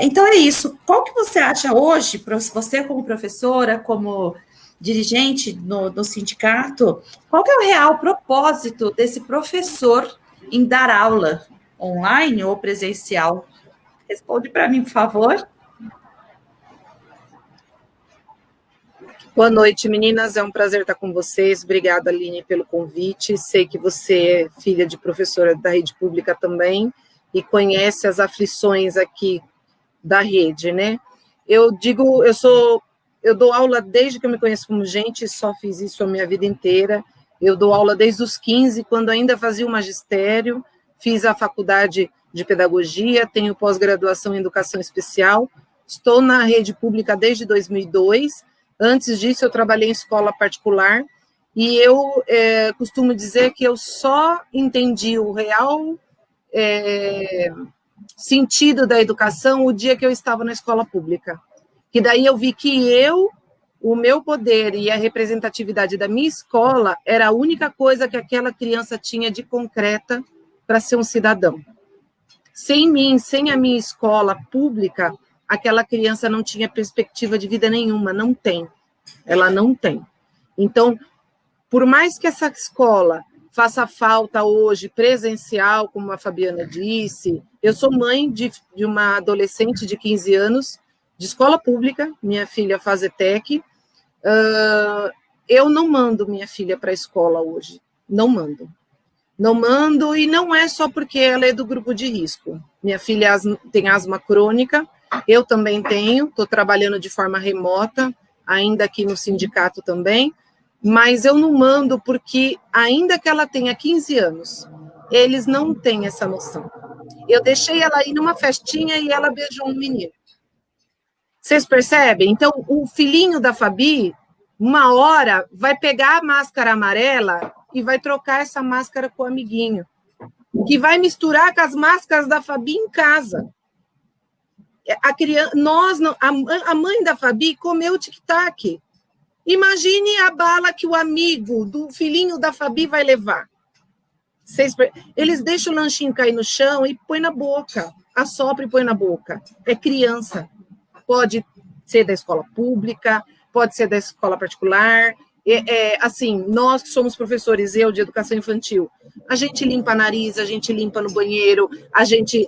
[SPEAKER 5] Então é isso. Qual que você acha hoje, você como professora, como dirigente no sindicato, qual que é o real propósito desse professor em dar aula online ou presencial? Responde para mim, por favor.
[SPEAKER 2] Boa noite, meninas. É um prazer estar com vocês. Obrigada, Aline, pelo convite. Sei que você é filha de professora da rede pública também e conhece as aflições aqui da rede, né? Eu dou aula desde que eu me conheço como gente, só fiz isso a minha vida inteira. Eu dou aula desde os 15, quando ainda fazia o magistério, fiz a faculdade de pedagogia, tenho pós-graduação em educação especial, estou na rede pública desde 2002. Antes disso, eu trabalhei em escola particular e eu costumo dizer que eu só entendi o real sentido da educação o dia que eu estava na escola pública. Que daí eu vi que o meu poder e a representatividade da minha escola era a única coisa que aquela criança tinha de concreta para ser um cidadão. Sem mim, sem a minha escola pública, aquela criança não tinha perspectiva de vida nenhuma, não tem. Ela não tem. Então, por mais que essa escola faça falta hoje presencial, como a Fabiana disse, eu sou mãe de uma adolescente de 15 anos, de escola pública, minha filha faz ETEC, eu não mando minha filha para a escola hoje, não mando. Não mando, e não é só porque ela é do grupo de risco. Minha filha tem asma crônica,
[SPEAKER 6] Eu também tenho, estou trabalhando de forma remota, ainda aqui no sindicato também, mas eu não mando porque, ainda que ela tenha 15 anos, eles não têm essa noção. Eu deixei ela ir numa festinha e ela beijou um menino. Vocês percebem? Então, o filhinho da Fabi, uma hora, vai pegar a máscara amarela e vai trocar essa máscara com o amiguinho, que vai misturar com as máscaras da Fabi em casa. A criança, a mãe da Fabi comeu o tic-tac. Imagine a bala que o amigo do filhinho da Fabi vai levar. Eles deixam o lanchinho cair no chão e põe na boca, assopra e põe na boca. É criança. Pode ser da escola pública, pode ser da escola particular. Assim, nós que somos professores, eu de educação infantil, a gente limpa nariz, a gente limpa no banheiro, a gente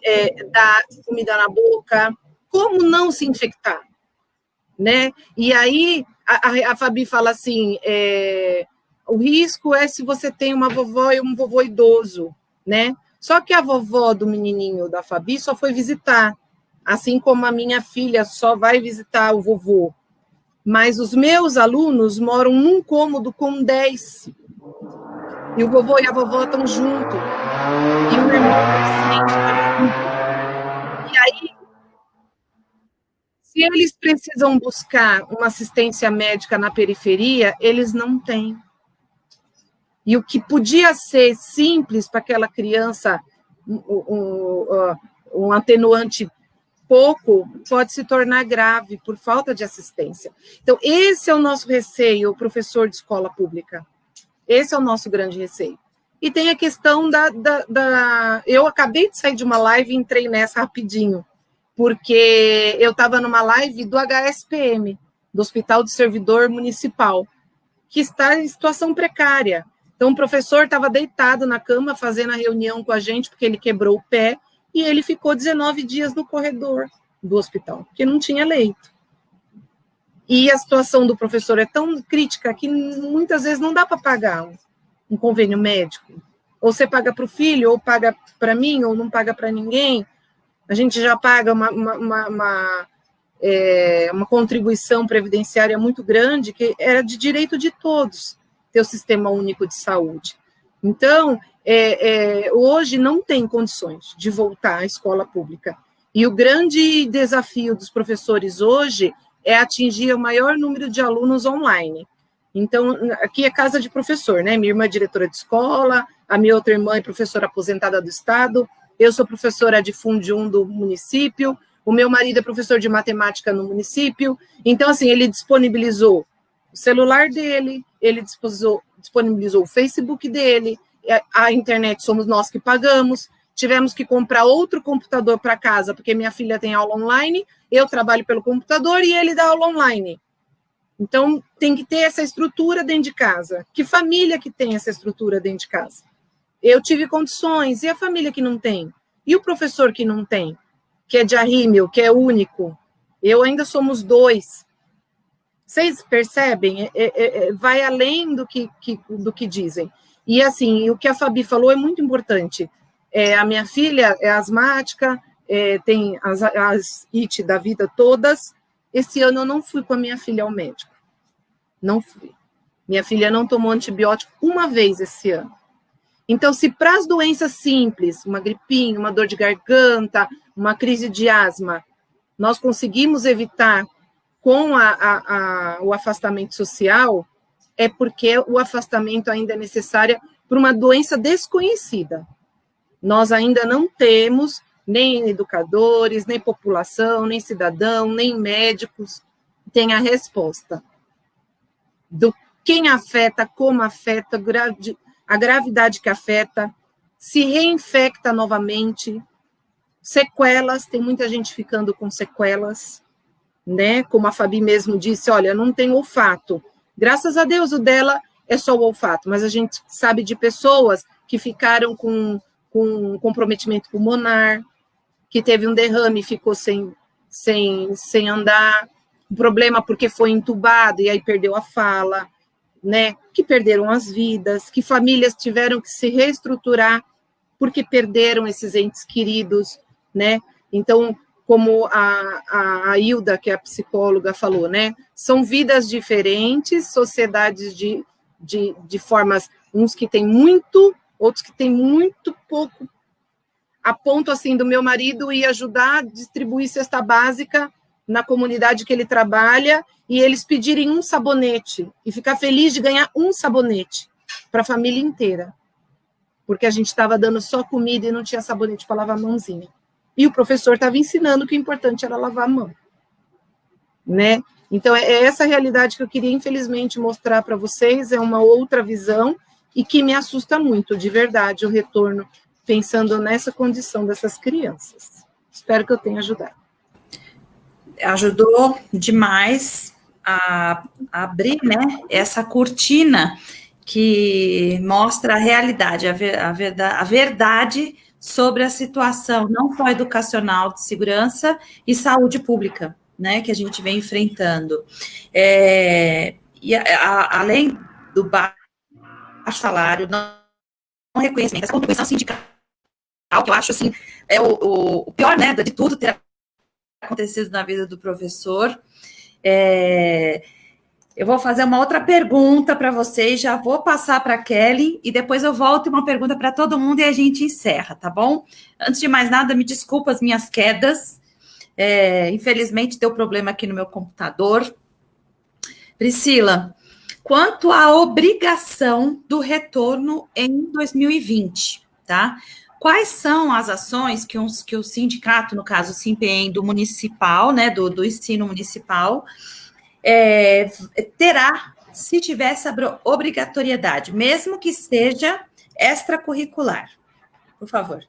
[SPEAKER 6] dá comida na boca. Como não se infectar? Né? E aí a Fabi fala assim, o risco é se você tem uma vovó e um vovô idoso, né? Só que a vovó do menininho da Fabi só foi visitar, assim como a minha filha só vai visitar o vovô. Mas os meus alunos moram num cômodo com 10. E o vovô e a vovó estão juntos. E o irmão presente está junto. E aí, se eles precisam buscar uma assistência médica na periferia, eles não têm. E o que podia ser simples para aquela criança, um atenuante pouco, pode se tornar grave por falta de assistência. Então, esse é o nosso receio, o professor de escola pública. Esse é o nosso grande receio. E tem a questão Eu acabei de sair de uma live e entrei nessa rapidinho, porque eu estava numa live do HSPM, do Hospital do Servidor Municipal, que está em situação precária. Então, o professor estava deitado na cama, fazendo a reunião com a gente, porque ele quebrou o pé, e ele ficou 19 dias no corredor do hospital, porque não tinha leito. E a situação do professor é tão crítica que muitas vezes não dá para pagar um convênio médico. Ou você paga para o filho, ou paga para mim, ou não paga para ninguém. A gente já paga uma contribuição previdenciária muito grande, que era de direito de todos, ter o Sistema Único de Saúde. Então, hoje não tem condições de voltar à escola pública. E o grande desafio dos professores hoje é atingir o maior número de alunos online. Então, aqui é casa de professor, né? Minha irmã é diretora de escola, a minha outra irmã é professora aposentada do Estado, eu sou professora de Fundium do município, o meu marido é professor de matemática no município. Então, assim, ele disponibilizou o celular dele, ele disponibilizou o Facebook dele, a internet somos nós que pagamos, tivemos que comprar outro computador para casa, porque minha filha tem aula online, eu trabalho pelo computador e ele dá aula online. Então, tem que ter essa estrutura dentro de casa. Que família que tem essa estrutura dentro de casa? Eu tive condições, e a família que não tem? E o professor que não tem? Que é de arrímel, que é único? Eu ainda somos 2. Vocês percebem? Vai além do que dizem. E, assim, o que a Fabi falou é muito importante. A minha filha é asmática, tem as IT da vida todas. Esse ano eu não fui com a minha filha ao médico. Não fui. Minha filha não tomou antibiótico uma vez esse ano. Então, se para as doenças simples, uma gripinha, uma dor de garganta, uma crise de asma, nós conseguimos evitar com o afastamento social, é porque o afastamento ainda é necessário para uma doença desconhecida. Nós ainda não temos nem educadores, nem população, nem cidadão, nem médicos têm a resposta do quem afeta, como afeta, a gravidade que afeta, se reinfecta novamente, sequelas, tem muita gente ficando com sequelas, né? Como a Fabi mesmo disse, olha, não tem olfato. Graças a Deus, o dela é só o olfato, mas a gente sabe de pessoas que ficaram com comprometimento pulmonar, que teve um derrame e ficou sem andar, um problema porque foi entubado e aí perdeu a fala, né? Que perderam as vidas, que famílias tiveram que se reestruturar porque perderam esses entes queridos, né? Então, como a Hilda, que é a psicóloga, falou, né? São vidas diferentes, sociedades de formas, uns que têm muito, outros que têm muito pouco. A ponto, assim, do meu marido ir ajudar a distribuir cesta básica na comunidade que ele trabalha e eles pedirem um sabonete e ficar feliz de ganhar um sabonete para a família inteira. Porque a gente estava dando só comida e não tinha sabonete para lavar a mãozinha. E o professor estava ensinando que o importante era lavar a mão. Né? Então, é essa realidade que eu queria, infelizmente, mostrar para vocês, é uma outra visão e que me assusta muito, de verdade, o retorno, pensando nessa condição dessas crianças. Espero que eu tenha ajudado.
[SPEAKER 5] Ajudou demais a abrir, né, essa cortina que mostra a realidade, a verdade sobre a situação, não só educacional, de segurança e saúde pública, né, que a gente vem enfrentando. Além do baixo salário, não reconhecimento, essa contribuição sindical, que eu acho, assim, é o pior, né, de tudo ter acontecido na vida do professor. Eu vou fazer uma outra pergunta para vocês, já vou passar para a Kelly, e depois eu volto e uma pergunta para todo mundo e a gente encerra, tá bom? Antes de mais nada, me desculpa as minhas quedas, infelizmente deu problema aqui no meu computador. Priscila, quanto à obrigação do retorno em 2020, tá? Quais são as ações que o sindicato, no caso o SINPEM do municipal, né, do ensino municipal, terá se tiver essa obrigatoriedade, mesmo que seja extracurricular? Por favor.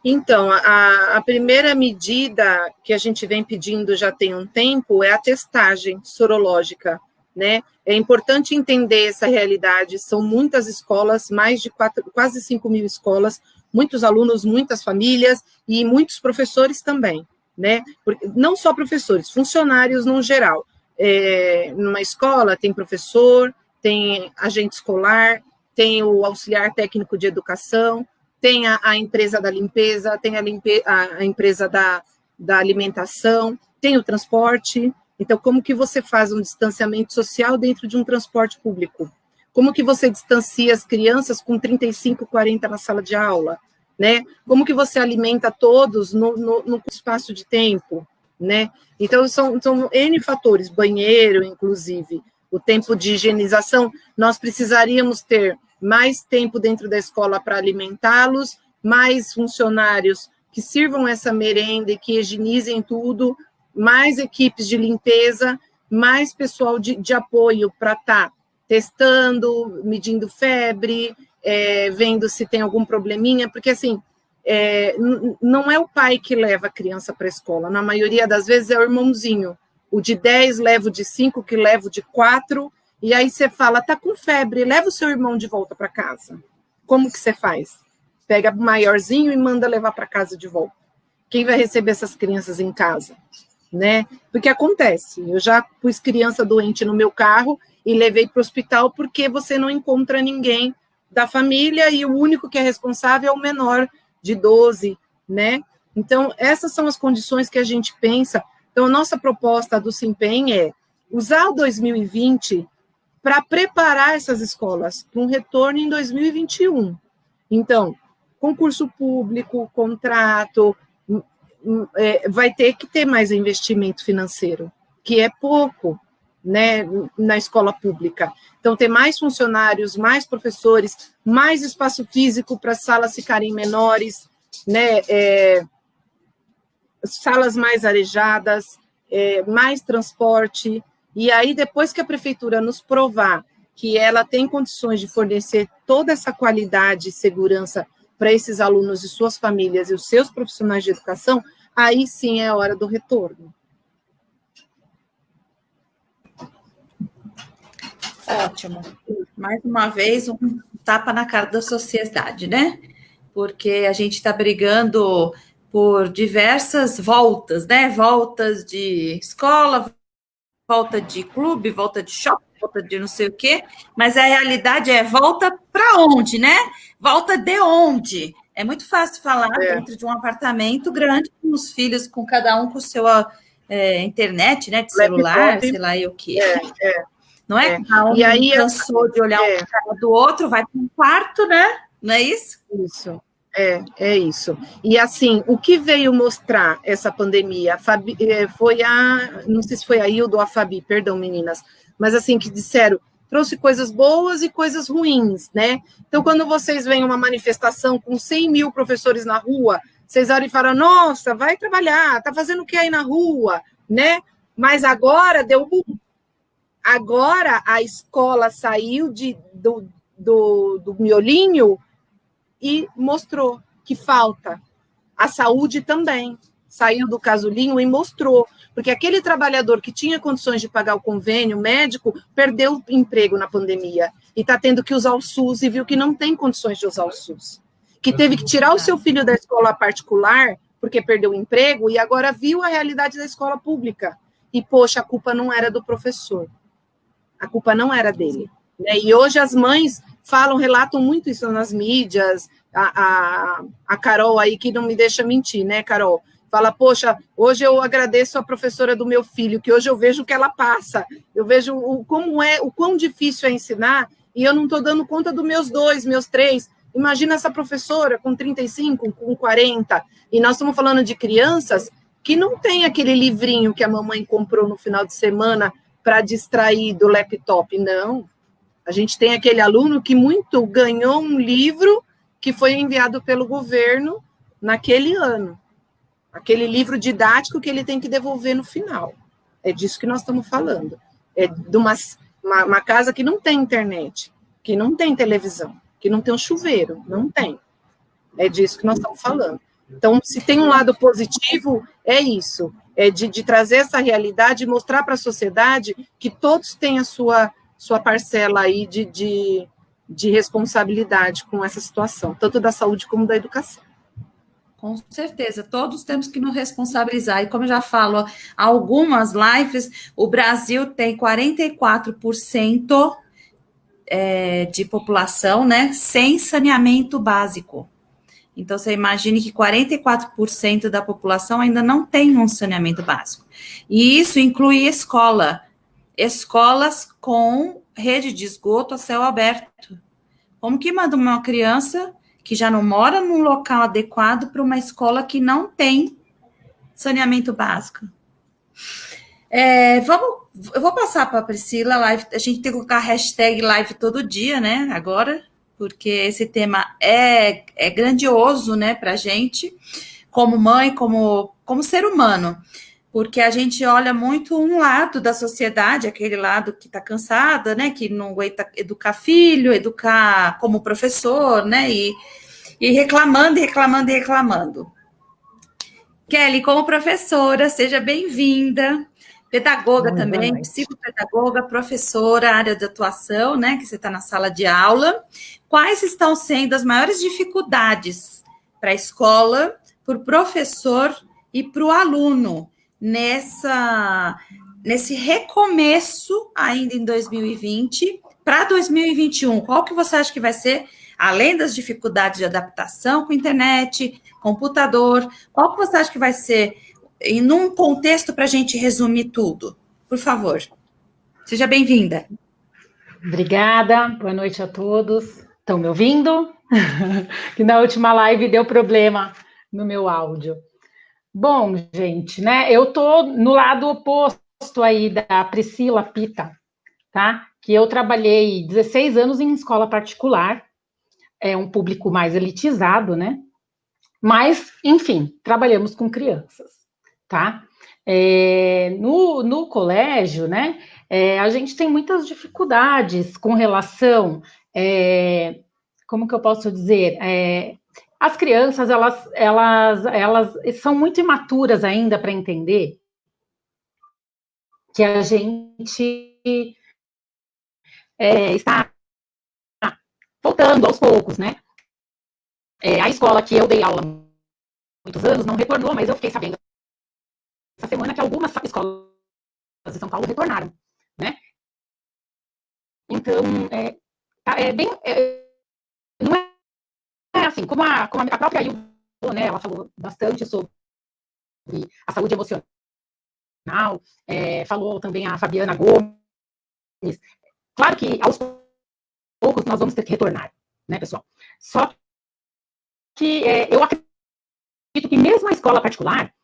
[SPEAKER 6] Então, a primeira medida que a gente vem pedindo já tem um tempo é a testagem sorológica, né? É importante entender essa realidade, são muitas escolas, quase 5 mil escolas, muitos alunos, muitas famílias e muitos professores também, né? Não só professores, funcionários no geral. Numa escola tem professor, tem agente escolar, tem o auxiliar técnico de educação, tem a empresa da limpeza, tem a empresa da alimentação, tem o transporte. Então, como que você faz um distanciamento social dentro de um transporte público? Como que você distancia as crianças com 35, 40 na sala de aula? Né? Como que você alimenta todos no espaço de tempo? Né? Então, são N fatores, banheiro, inclusive, o tempo de higienização. Nós precisaríamos ter mais tempo dentro da escola para alimentá-los, mais funcionários que sirvam essa merenda e que higienizem tudo, mais equipes de limpeza, mais pessoal de apoio para estar testando, medindo febre, vendo se tem algum probleminha, porque assim, não é o pai que leva a criança para a escola, na maioria das vezes é o irmãozinho, o de 10 leva o de 5, que leva o de 4, e aí você fala, tá com febre, leva o seu irmão de volta para casa. Como que você faz? Pega o maiorzinho e manda levar para casa de volta. Quem vai receber essas crianças em casa? Né? Porque acontece, eu já pus criança doente no meu carro e levei para o hospital porque você não encontra ninguém da família e o único que é responsável é o menor de 12, né? Então, essas são as condições que a gente pensa. Então, a nossa proposta do SINPEM é usar o 2020 para preparar essas escolas para um retorno em 2021. Então, concurso público, contrato, vai ter que ter mais investimento financeiro, que é pouco, né, na escola pública. Então, ter mais funcionários, mais professores, mais espaço físico para as salas ficarem menores, né, salas mais arejadas, mais transporte. E aí, depois que a prefeitura nos provar que ela tem condições de fornecer toda essa qualidade e segurança para esses alunos e suas famílias e os seus profissionais de educação, aí sim é a hora do retorno.
[SPEAKER 5] Ótimo. Mais uma vez, um tapa na cara da sociedade, né? Porque a gente está brigando por diversas voltas, né? Voltas de escola, volta de clube, volta de shopping, volta de não sei o quê, mas a realidade volta para onde, né? Volta de onde? É muito fácil falar dentro de um apartamento grande, com os filhos, com cada um com sua internet, né, de celular,
[SPEAKER 6] laptop,
[SPEAKER 5] sei lá e o quê. Não
[SPEAKER 6] É.
[SPEAKER 5] Cada um
[SPEAKER 6] E aí,
[SPEAKER 5] cansou de olhar um cara do outro, vai para um quarto, né? Não é isso?
[SPEAKER 6] Isso. É isso. E assim, o que veio mostrar essa pandemia? Foi não sei se foi a Hilda ou a Fabi, perdão, meninas, mas assim, que disseram, trouxe coisas boas e coisas ruins, né? Então, quando vocês veem uma manifestação com 100 mil professores na rua, vocês olham e falam, nossa, vai trabalhar, tá fazendo o que aí na rua, né? Mas agora deu boom. Agora a escola saiu do miolinho e mostrou que falta. A saúde também saiu do casulinho e mostrou, porque aquele trabalhador que tinha condições de pagar o convênio médico perdeu o emprego na pandemia e está tendo que usar o SUS e viu que não tem condições de usar o SUS. Que teve que tirar o seu filho da escola particular porque perdeu o emprego e agora viu a realidade da escola pública. E, poxa, a culpa não era do professor. A culpa não era dele. Né? E hoje as mães relatam muito isso nas mídias, a Carol aí, que não me deixa mentir, né, Carol? Fala, poxa, hoje eu agradeço a professora do meu filho, que hoje eu vejo o que ela passa, eu vejo o quão difícil é ensinar, e eu não estou dando conta dos meus 2, meus 3. Imagina essa professora com 35, com 40, e nós estamos falando de crianças que não tem aquele livrinho que a mamãe comprou no final de semana para distrair do laptop, não. A gente tem aquele aluno que ganhou um livro que foi enviado pelo governo naquele ano. Aquele livro didático que ele tem que devolver no final. É disso que nós estamos falando. É de uma casa que não tem internet, que não tem televisão, que não tem um chuveiro, não tem. É disso que nós estamos falando. Então, se tem um lado positivo, é isso. É de trazer essa realidade e mostrar para a sociedade que todos têm a sua parcela aí de responsabilidade com essa situação, tanto da saúde como da educação.
[SPEAKER 5] Com certeza, todos temos que nos responsabilizar. E como eu já falo, algumas lives, o Brasil tem 44% de população, né, sem saneamento básico. Então, você imagine que 44% da população ainda não tem um saneamento básico. E isso inclui escolas com rede de esgoto a céu aberto. Como que manda uma criança que já não mora num local adequado para uma escola que não tem saneamento básico? Eu vou passar para a Priscila, live, a gente tem que colocar hashtag live todo dia, né, agora, porque esse tema é grandioso, né, para a gente, como mãe, como ser humano, porque a gente olha muito um lado da sociedade, aquele lado que está cansada, né, que não aguenta educar filho, educar como professor, né, e reclamando. Kelly, como professora, seja bem-vinda, pedagoga também, psicopedagoga, professora, área de atuação, né, que você está na sala de aula. Quais estão sendo as maiores dificuldades para a escola, para o professor e para o aluno nesse recomeço ainda em 2020 para 2021? Qual que você acha que vai ser, além das dificuldades de adaptação com internet, computador, qual que você acha que vai ser, em um contexto para a gente resumir tudo? Por favor, seja bem-vinda.
[SPEAKER 7] Obrigada, boa noite a todos. Estão me ouvindo? Que na última live deu problema no meu áudio. Bom, gente, né? Eu tô no lado oposto aí da Priscila Pita, tá? Que eu trabalhei 16 anos em escola particular, é um público mais elitizado, né? Mas, enfim, trabalhamos com crianças, tá? No colégio, né? A gente tem muitas dificuldades com relação, como que eu posso dizer? As crianças, elas são muito imaturas ainda para entender que a gente está voltando aos poucos, né? A escola que eu dei aula há muitos anos não retornou, mas eu fiquei sabendo essa semana que algumas escolas de São Paulo retornaram, né? Então, não é assim, como a própria Ilva, né, ela falou bastante sobre a saúde emocional, falou também a Fabiana Gomes. Claro que aos poucos nós vamos ter que retornar, né, pessoal? Só que eu acredito que mesmo a escola particular,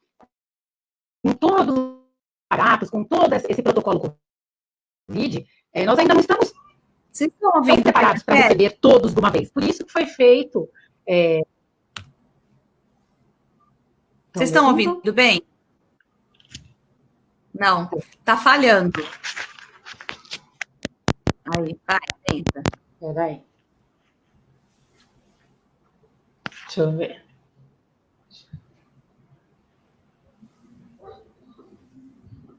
[SPEAKER 7] com todos os aparatos, com todo esse protocolo Covid, nós ainda não estamos preparados para receber todos de uma vez. Por isso que foi feito.
[SPEAKER 5] Vocês estão ouvindo bem? Não, tá falhando. Aí, vai, tenta.
[SPEAKER 7] Peraí. Deixa eu ver.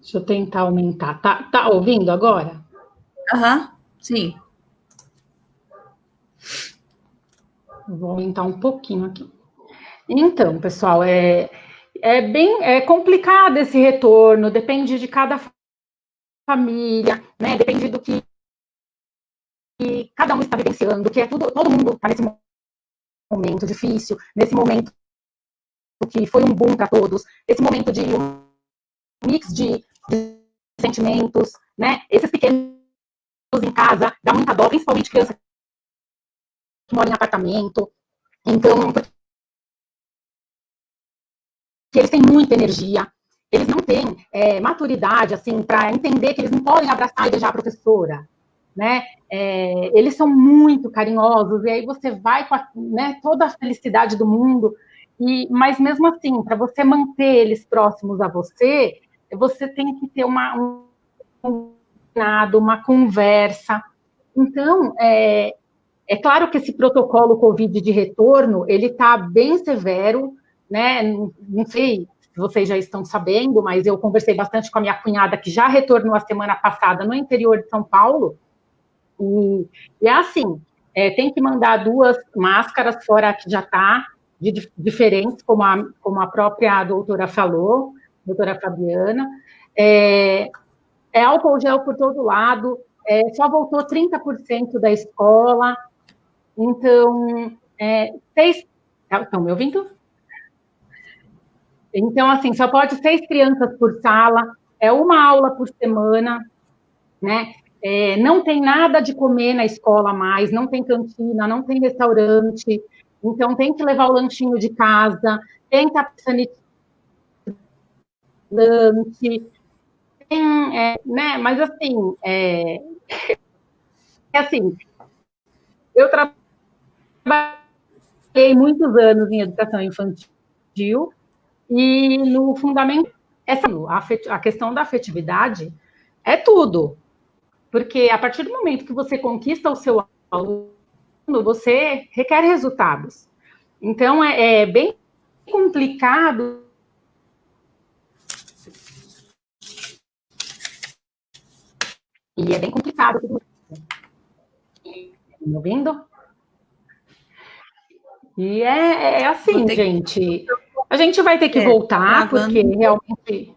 [SPEAKER 7] Deixa eu tentar aumentar. Tá ouvindo agora?
[SPEAKER 5] Aham, sim.
[SPEAKER 7] Vou aumentar um pouquinho aqui. Então, pessoal, é bem complicado esse retorno, depende de cada família, né? Depende do que cada um está vivenciando, que todo mundo está nesse momento difícil, nesse momento que foi um boom para todos, esse momento de um mix de sentimentos, né? Esses pequenos em casa, dá muita dó, principalmente criança que mora em apartamento. Então, porque eles têm muita energia, eles não têm maturidade, assim, para entender que eles não podem abraçar e beijar a professora, né? Eles são muito carinhosos, e aí você vai com toda a felicidade do mundo, mas mesmo assim, para você manter eles próximos a você, você tem que ter uma conversa. Então, é claro que esse protocolo Covid de retorno, ele está bem severo, né? Não sei se vocês já estão sabendo, mas eu conversei bastante com a minha cunhada, que já retornou a semana passada no interior de São Paulo, e é assim, tem que mandar 2 máscaras, fora que já está, diferentes, como a própria doutora falou, doutora Fabiana, álcool gel por todo lado, só voltou 30% da escola, então, estão me ouvindo? Então, assim, só pode 6 crianças por sala, 1 aula por semana, né? Não tem nada de comer na escola mais, não tem cantina, não tem restaurante, então tem que levar o lanchinho de casa, tem que estar sanitizante, né? Mas assim, assim, eu trabalhei muitos anos em educação infantil e no fundamental, a questão da afetividade é tudo, porque a partir do momento que você conquista o seu aluno, você requer resultados. Então, é bem complicado. E é bem complicado. Me ouvindo? E é assim, gente. A gente vai ter que voltar, porque realmente...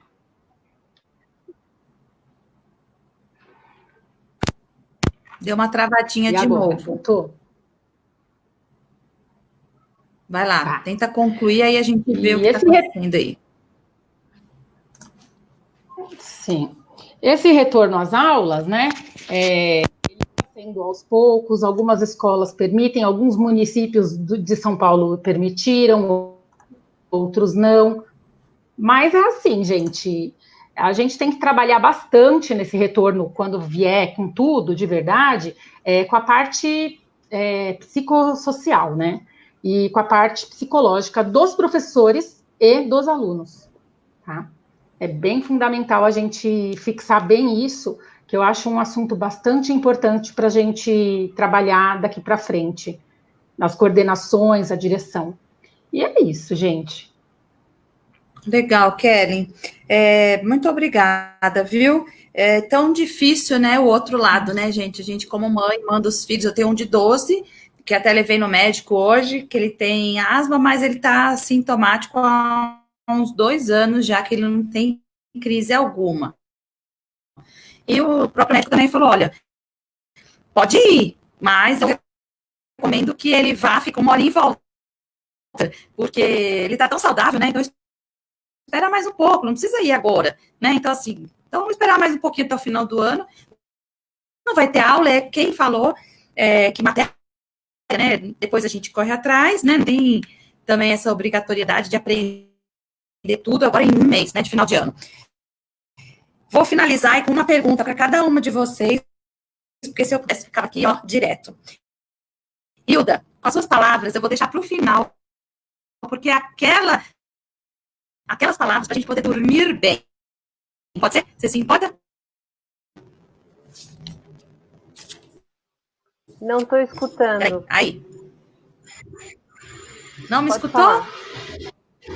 [SPEAKER 5] Deu uma travadinha de novo.
[SPEAKER 7] Voltou?
[SPEAKER 5] Vai lá, tenta concluir, aí a gente vê o que está acontecendo aí.
[SPEAKER 7] Sim. Esse retorno às aulas, né, ele está sendo aos poucos, algumas escolas permitem, alguns municípios de São Paulo permitiram, outros não, mas é assim, gente, a gente tem que trabalhar bastante nesse retorno, quando vier com tudo, de verdade, com a parte psicossocial, né, e com a parte psicológica dos professores e dos alunos, tá? É bem fundamental a gente fixar bem isso, que eu acho um assunto bastante importante para a gente trabalhar daqui para frente, nas coordenações, a direção. E é isso, gente.
[SPEAKER 5] Legal, Kellen. Muito obrigada, viu? É tão difícil, né, o outro lado, né, gente? A gente, como mãe, manda os filhos. Eu tenho um de 12, que até levei no médico hoje, que ele tem asma, mas ele está sintomático há uns 2 anos já, que ele não tem crise alguma. E o próprio médico também falou, olha, pode ir, mas eu recomendo que ele vá, fica 1 hora e volta, porque ele está tão saudável, né? Então, espera mais um pouco, não precisa ir agora, né? Então, assim, vamos esperar mais um pouquinho até o final do ano. Não vai ter aula, é quem falou que matéria, né? Depois a gente corre atrás, né? Não tem também essa obrigatoriedade de aprender tudo agora em um mês, né? De final de ano. Vou finalizar aí com uma pergunta para cada uma de vocês, porque se eu pudesse ficar aqui, ó, direto. Hilda, com as suas palavras, eu vou deixar para o final, porque aquelas palavras para a gente poder dormir bem. Pode ser? Você se importa?
[SPEAKER 2] Não estou escutando.
[SPEAKER 5] Aí. Não me
[SPEAKER 2] Pode
[SPEAKER 5] escutou?
[SPEAKER 2] falar.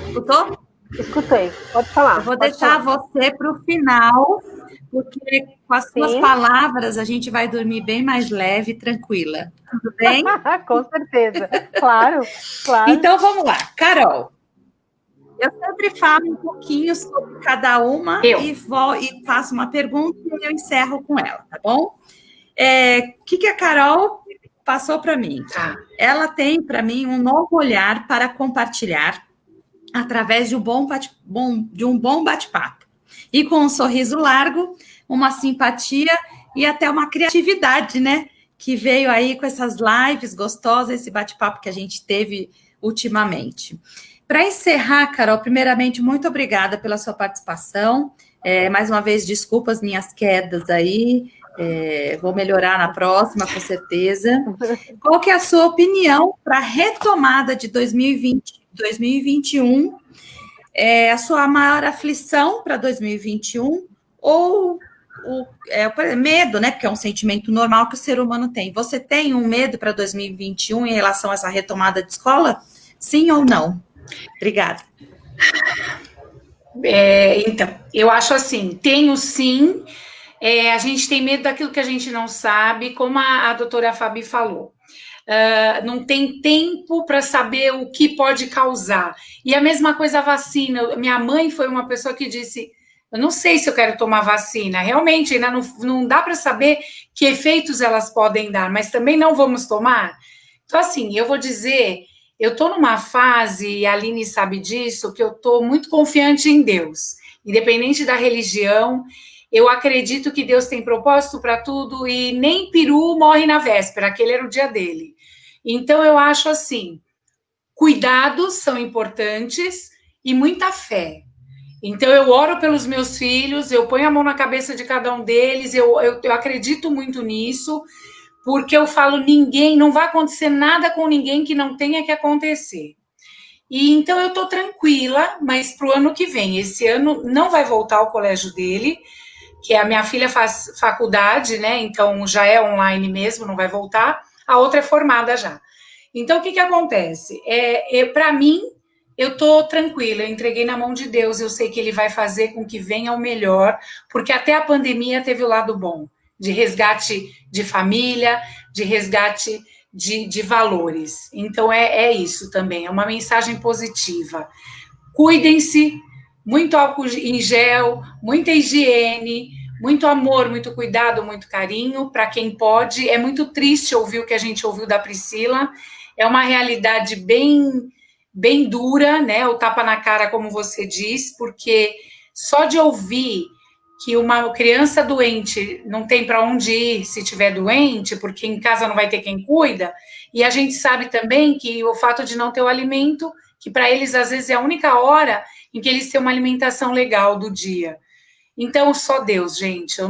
[SPEAKER 5] Escutou?
[SPEAKER 2] Escutei. Pode falar.
[SPEAKER 5] Eu vou deixar você para o final, porque com as suas palavras a gente vai dormir bem mais leve e tranquila. Tudo bem?
[SPEAKER 2] Com certeza. Claro, claro.
[SPEAKER 5] Então, vamos lá. Carol, eu sempre falo um pouquinho sobre cada uma e faço uma pergunta e eu encerro com ela, tá bom? O que a Carol passou para mim? Ela tem, para mim, um novo olhar para compartilhar através de um bom bate-papo. E com um sorriso largo, uma simpatia e até uma criatividade, né? Que veio aí com essas lives gostosas, esse bate-papo que a gente teve ultimamente. Para encerrar, Carol, primeiramente, muito obrigada pela sua participação. Mais uma vez, desculpa as minhas quedas aí. Vou melhorar na próxima, com certeza. Qual que é a sua opinião para a retomada de 2020, 2021? A sua maior aflição para 2021 ou o medo, né? Porque é um sentimento normal que o ser humano tem. Você tem um medo para 2021 em relação a essa retomada de escola? Sim ou não? Obrigada.
[SPEAKER 3] Então, eu acho assim, tenho sim. A gente tem medo daquilo que a gente não sabe, como a doutora Fabi falou. Não tem tempo para saber o que pode causar. E a mesma coisa a vacina. Minha mãe foi uma pessoa que disse, eu não sei se eu quero tomar vacina. Realmente, ainda não dá para saber que efeitos elas podem dar, mas também não vamos tomar. Então, assim, eu vou dizer, eu estou numa fase, e a Aline sabe disso, que eu estou muito confiante em Deus. Independente da religião, eu acredito que Deus tem propósito para tudo e nem peru morre na véspera, aquele era o dia dele. Então, eu acho assim, cuidados são importantes e muita fé. Então, eu oro pelos meus filhos, eu ponho a mão na cabeça de cada um deles, eu acredito muito nisso, porque eu falo, não vai acontecer nada com ninguém que não tenha que acontecer. E então, eu estou tranquila, mas para o ano que vem, esse ano não vai voltar ao colégio dele, que a minha filha faz faculdade, né? Então já é online mesmo, não vai voltar. A outra é formada já. Então o que acontece? Para mim, eu tô tranquila, eu entreguei na mão de Deus, eu sei que Ele vai fazer com que venha o melhor, porque até a pandemia teve o lado bom, de resgate de família, de resgate de valores. Então é isso também, é uma mensagem positiva. Cuidem-se, muito álcool em gel, muita higiene, muito amor, muito cuidado, muito carinho para quem pode. É muito triste ouvir o que a gente ouviu da Priscila. É uma realidade bem dura, né? O tapa na cara, como você diz, porque só de ouvir que uma criança doente não tem para onde ir se estiver doente, porque em casa não vai ter quem cuida, e a gente sabe também que o fato de não ter o alimento, que para eles às vezes é a única hora em que eles têm uma alimentação legal do dia. Então, só Deus, gente.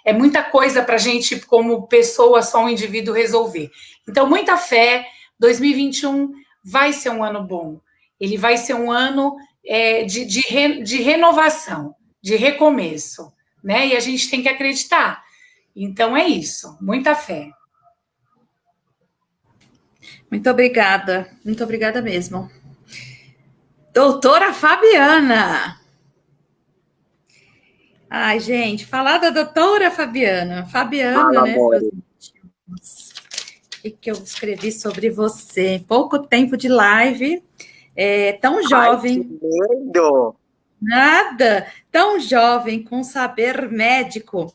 [SPEAKER 3] É muita coisa para a gente, como pessoa, só um indivíduo, resolver. Então, muita fé. 2021 vai ser um ano bom. Ele vai ser um ano de renovação, de recomeço, né? E a gente tem que acreditar. Então, é isso. Muita fé.
[SPEAKER 5] Muito obrigada mesmo. Doutora Fabiana. Ai, gente, falar da doutora Fabiana. Fabiana, né? O que eu escrevi sobre você? Pouco tempo de live, tão jovem.
[SPEAKER 4] Ai, que lindo!
[SPEAKER 5] Nada, tão jovem, com saber médico,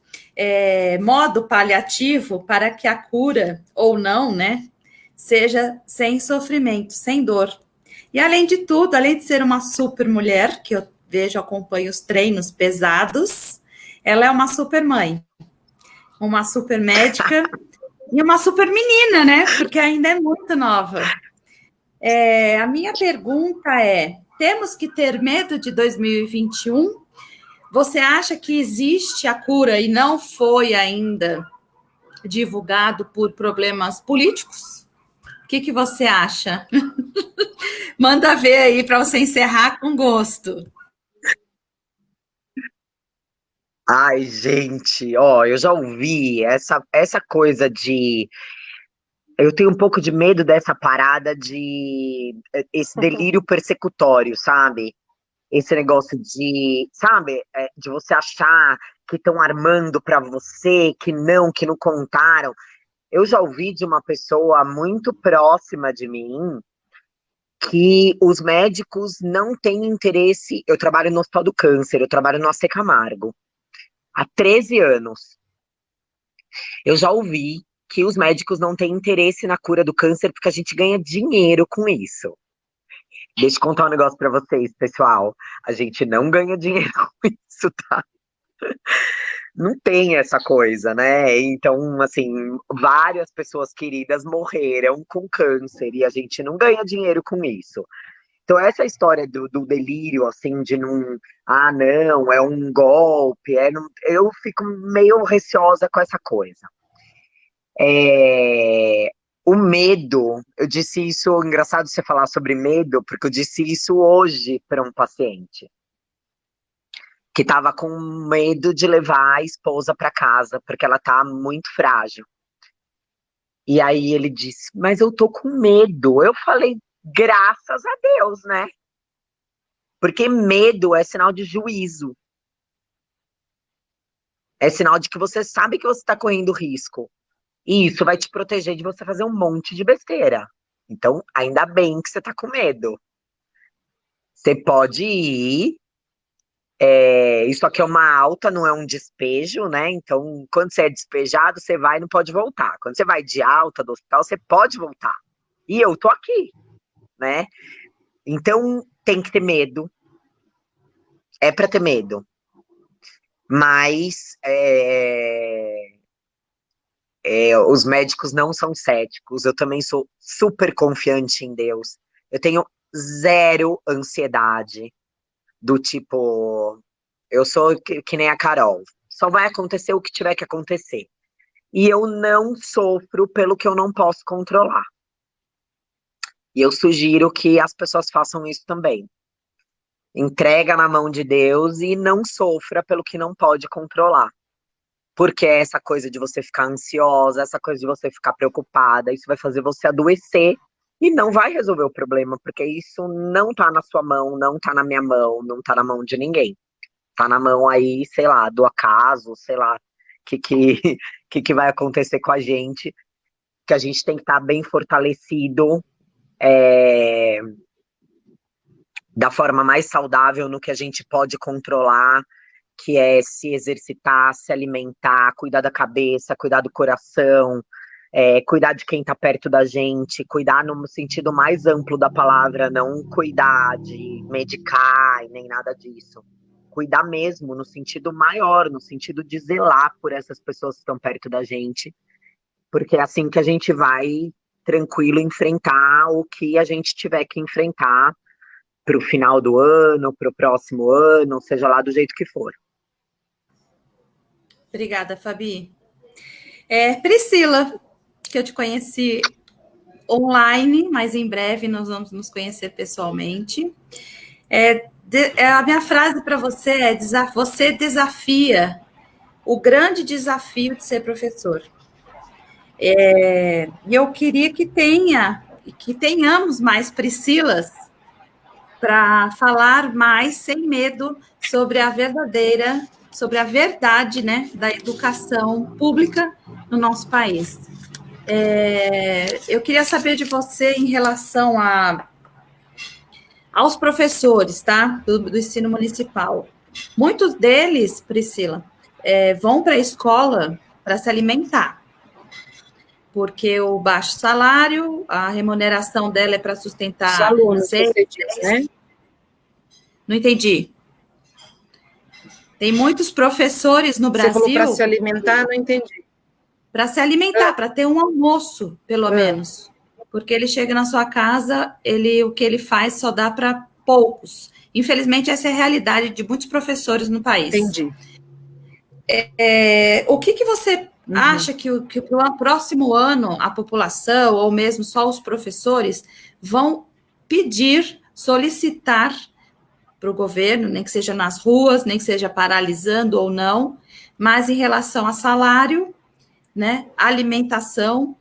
[SPEAKER 5] modo paliativo para que a cura, ou não, né? Seja sem sofrimento, sem dor. E além de tudo, além de ser uma super mulher, que eu vejo, acompanho os treinos pesados, ela é uma super mãe, uma super médica e uma super menina, né? Porque ainda é muito nova. A minha pergunta é: temos que ter medo de 2021? Você acha que existe a cura e não foi ainda divulgado por problemas políticos? O que você acha? Manda ver aí para você encerrar com gosto.
[SPEAKER 4] Ai, gente, ó, eu já ouvi essa coisa de. Eu tenho um pouco de medo dessa parada de. Esse delírio persecutório, sabe? Esse negócio de, sabe, de você achar que estão armando para você, que não contaram. Eu já ouvi de uma pessoa muito próxima de mim que os médicos não têm interesse. Eu trabalho no Hospital do Câncer, eu trabalho no AC Camargo há 13 anos. Eu já ouvi que os médicos não têm interesse na cura do câncer porque a gente ganha dinheiro com isso. Deixa eu contar um negócio pra vocês, pessoal. A gente não ganha dinheiro com isso, tá? Não tem essa coisa, né? Então, assim, várias pessoas queridas morreram com câncer e a gente não ganha dinheiro com isso. Então, essa história do delírio, assim, de não... Ah, não, é um golpe. Eu fico meio receosa com essa coisa. O medo, eu disse isso, engraçado você falar sobre medo, porque eu disse isso hoje para um paciente que estava com medo de levar a esposa para casa, porque ela tá muito frágil. E aí ele disse, mas eu tô com medo. Eu falei, graças a Deus, né? Porque medo é sinal de juízo. É sinal de que você sabe que você está correndo risco. E isso vai te proteger de você fazer um monte de besteira. Então, ainda bem que você tá com medo. Você pode ir. Isso aqui é uma alta, não é um despejo, né? Então, quando você é despejado, você vai e não pode voltar. Quando você vai de alta do hospital, você pode voltar. E eu tô aqui, né? Então, tem que ter medo. É pra ter medo. Mas os médicos não são céticos. Eu também sou super confiante em Deus. Eu tenho zero ansiedade. Do tipo, eu sou que nem a Carol. Só vai acontecer o que tiver que acontecer. E eu não sofro pelo que eu não posso controlar. E eu sugiro que as pessoas façam isso também. Entrega na mão de Deus e não sofra pelo que não pode controlar. Porque essa coisa de você ficar ansiosa, essa coisa de você ficar preocupada, isso vai fazer você adoecer e não vai resolver o problema, porque isso não tá na sua mão, não tá na minha mão, não tá na mão de ninguém. Tá na mão aí, sei lá, do acaso, sei lá, que vai acontecer com a gente, que a gente tem que estar bem fortalecido, da forma mais saudável no que a gente pode controlar, que é se exercitar, se alimentar, cuidar da cabeça, cuidar do coração, cuidar de quem está perto da gente, cuidar no sentido mais amplo da palavra, não cuidar de medicar e nem nada disso. Cuidar mesmo no sentido maior, no sentido de zelar por essas pessoas que estão perto da gente, porque é assim que a gente vai tranquilo enfrentar o que a gente tiver que enfrentar para o final do ano, para o próximo ano, seja lá do jeito que for.
[SPEAKER 5] Obrigada, Fabi. Priscila, que eu te conheci online, mas em breve nós vamos nos conhecer pessoalmente. A minha frase para você é: você desafia o grande desafio de ser professor. E eu queria que tenhamos mais Priscilas para falar mais sem medo sobre a verdade, né, da educação pública no nosso país. Eu queria saber de você em relação aos professores, tá, do ensino municipal. Muitos deles, Priscila, vão para a escola para se alimentar. porque o baixo salário, a remuneração dela é para sustentar...
[SPEAKER 6] Os alunos, você diz, né?
[SPEAKER 5] Não entendi. Tem muitos professores no Brasil...
[SPEAKER 6] Você falou para se alimentar, não entendi.
[SPEAKER 5] Para se alimentar, para ter um almoço, pelo menos. Porque ele chega na sua casa, o que ele faz só dá para poucos. Infelizmente, essa é a realidade de muitos professores no país.
[SPEAKER 6] Entendi.
[SPEAKER 5] O que você acha que para o próximo ano a população, ou mesmo só os professores, vão pedir, solicitar para o governo, nem que seja nas ruas, nem que seja paralisando ou não, mas em relação a salário, né, alimentação,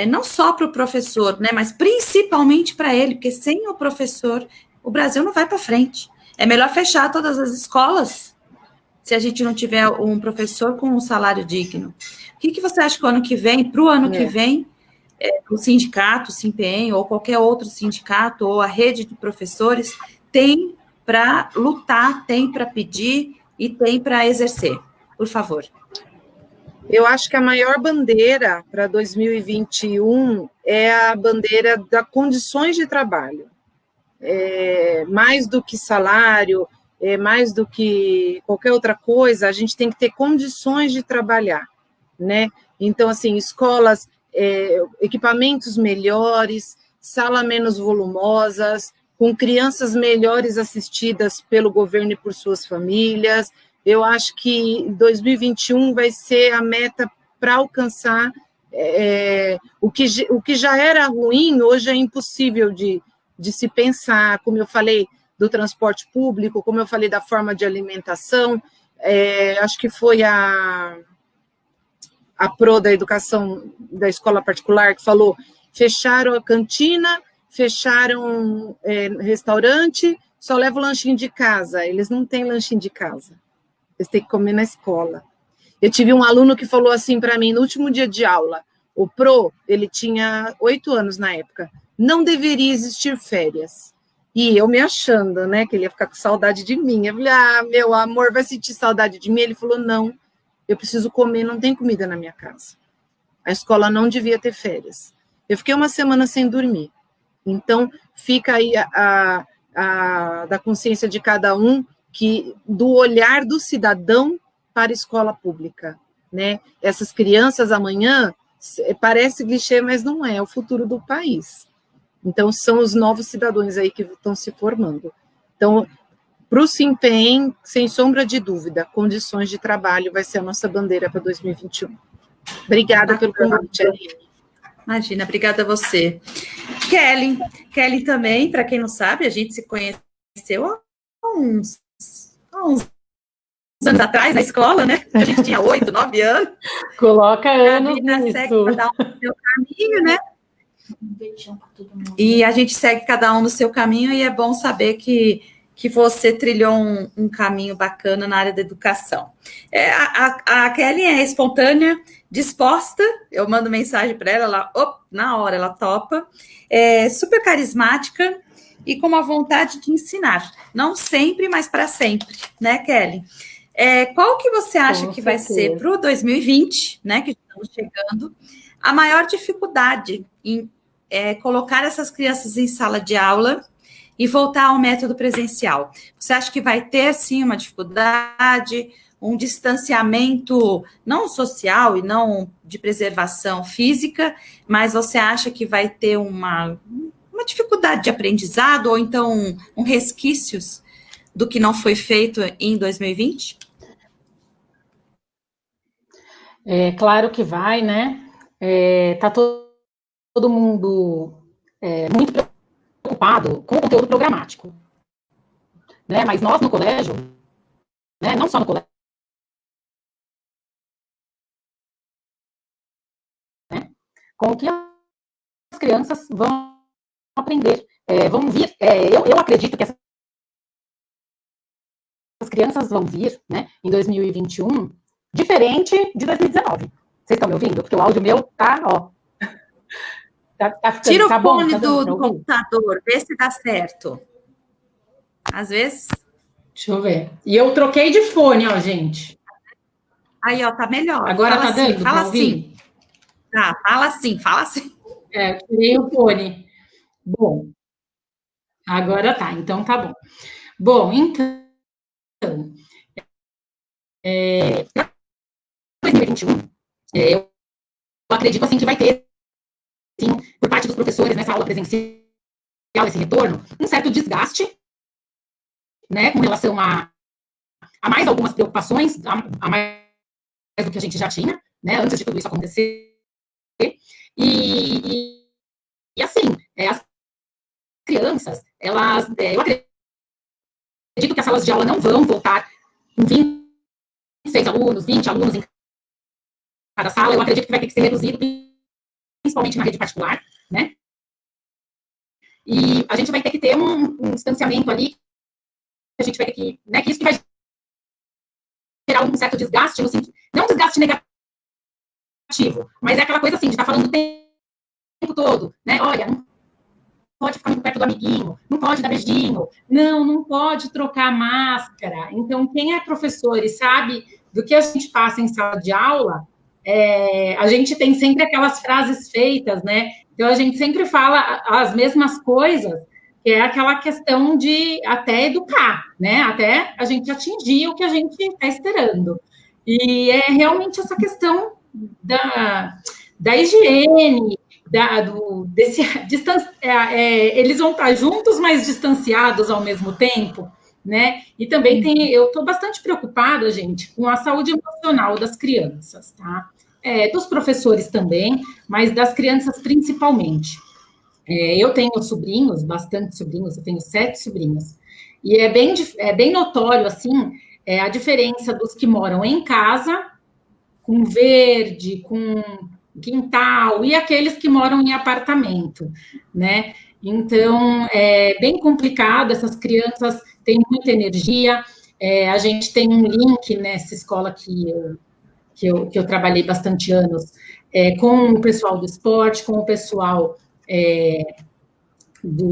[SPEAKER 5] não só para o professor, né, mas principalmente para ele, porque sem o professor, o Brasil não vai para frente. É melhor fechar todas as escolas, se a gente não tiver um professor com um salário digno. O que você acha que o ano que vem, para o ano que vem, o sindicato, o SINPEM, ou qualquer outro sindicato, ou a rede de professores, tem para lutar, tem para pedir e tem para exercer? Por favor.
[SPEAKER 6] Eu acho que a maior bandeira para 2021 é a bandeira das condições de trabalho. Mais do que salário, mais do que qualquer outra coisa, a gente tem que ter condições de trabalhar, né? Então, assim, escolas, equipamentos melhores, sala menos volumosas, com crianças melhores assistidas pelo governo e por suas famílias. Eu acho que 2021 vai ser a meta para alcançar o que já era ruim, hoje é impossível de se pensar, como eu falei, do transporte público, como eu falei da forma de alimentação. Acho que foi a Pro da educação da escola particular que falou, fecharam a cantina, fecharam restaurante, só leva o lanchinho de casa. Eles não têm lanchinho de casa. Eles têm que comer na escola. Eu tive um aluno que falou assim para mim, no último dia de aula, o Pro, ele tinha 8 anos na época, não deveria existir férias. E eu me achando, né, que ele ia ficar com saudade de mim. Eu falei, meu amor, vai sentir saudade de mim? Ele falou, não, eu preciso comer, não tem comida na minha casa. A escola não devia ter férias. Eu fiquei uma semana sem dormir. Então, fica aí da consciência de cada um, que do olhar do cidadão para a escola pública, né? Essas crianças amanhã, parece clichê, mas não é o futuro do país. Então, são os novos cidadãos aí que estão se formando. Então, para o SINPEM, sem sombra de dúvida, condições de trabalho vai ser a nossa bandeira para 2021. Obrigada pelo convite, Aline.
[SPEAKER 5] Imagina, obrigada a você. Kelly também, para quem não sabe, a gente se conheceu há uns anos atrás na escola, né? A gente tinha 8, 9 anos.
[SPEAKER 7] Coloca anos nisso.
[SPEAKER 5] Segue cada um no seu caminho, né? E a gente segue cada um no seu caminho e é bom saber que você trilhou um caminho bacana na área da educação. A Kelly é espontânea, disposta, eu mando mensagem para ela, na hora ela topa, é super carismática e com uma vontade de ensinar. Não sempre, mas para sempre, né, Kelly? Qual que você acha que vai ser para o 2020, né, que estamos chegando, a maior dificuldade em colocar essas crianças em sala de aula e voltar ao método presencial? Você acha que vai ter, sim, uma dificuldade, um distanciamento não social e não de preservação física, mas você acha que vai ter uma dificuldade de aprendizado ou então resquícios do que não foi feito em 2020?
[SPEAKER 7] Claro que vai, né? Tá todo mundo muito preocupado com o conteúdo programático, né? Mas nós no colégio, né? Não só no colégio, né? Com o que as crianças vão aprender, vão vir. Eu acredito que essas crianças vão vir, né? Em 2021, diferente de 2019. Vocês estão me ouvindo? Porque o áudio meu tá, ó.
[SPEAKER 5] Tira o fone do computador, vê se dá certo. Às vezes.
[SPEAKER 7] Deixa eu ver. E eu troquei de fone, ó, gente.
[SPEAKER 5] Aí, ó, tá melhor.
[SPEAKER 7] Agora
[SPEAKER 5] fala
[SPEAKER 7] tá
[SPEAKER 5] assim,
[SPEAKER 7] dando?
[SPEAKER 5] fala assim. Tá, fala assim, fala assim.
[SPEAKER 7] Tirei o fone. Bom, agora tá, então tá bom. Bom, então, 2021, eu acredito assim que vai ter, sim, por parte dos professores nessa aula presencial, esse retorno, um certo desgaste, né, com relação a mais algumas preocupações, a mais do que a gente já tinha, né, antes de tudo isso acontecer. E assim, as crianças, elas, eu acredito que as salas de aula não vão voltar com 26 alunos, 20 alunos em cada sala, eu acredito que vai ter que ser reduzido, principalmente na rede particular, né? E a gente vai ter que ter um distanciamento ali, a gente vai ter que, né, que isso que vai gerar um certo desgaste, no sentido, não um desgaste negativo, mas é aquela coisa assim, de estar falando o tempo todo, né? Olha, não pode ficar muito perto do amiguinho, não pode dar beijinho, não pode trocar máscara. Então, quem é professor e sabe do que a gente passa em sala de aula, a gente tem sempre aquelas frases feitas, né? Então, a gente sempre fala as mesmas coisas, que é aquela questão de até educar, né? Até a gente atingir o que a gente está esperando. E é realmente essa questão da higiene, eles vão estar juntos, mas distanciados ao mesmo tempo, né? E também eu estou bastante preocupada, gente, com a saúde emocional das crianças, tá? Dos professores também, mas das crianças principalmente. Eu tenho sobrinhos, bastante sobrinhos, eu tenho 7 sobrinhos, e é bem notório, assim, a diferença dos que moram em casa, com verde, com quintal, e aqueles que moram em apartamento, né? Então, é bem complicado, essas crianças têm muita energia, a gente tem um link nessa escola que eu trabalhei bastante anos, com o pessoal do esporte, com o pessoal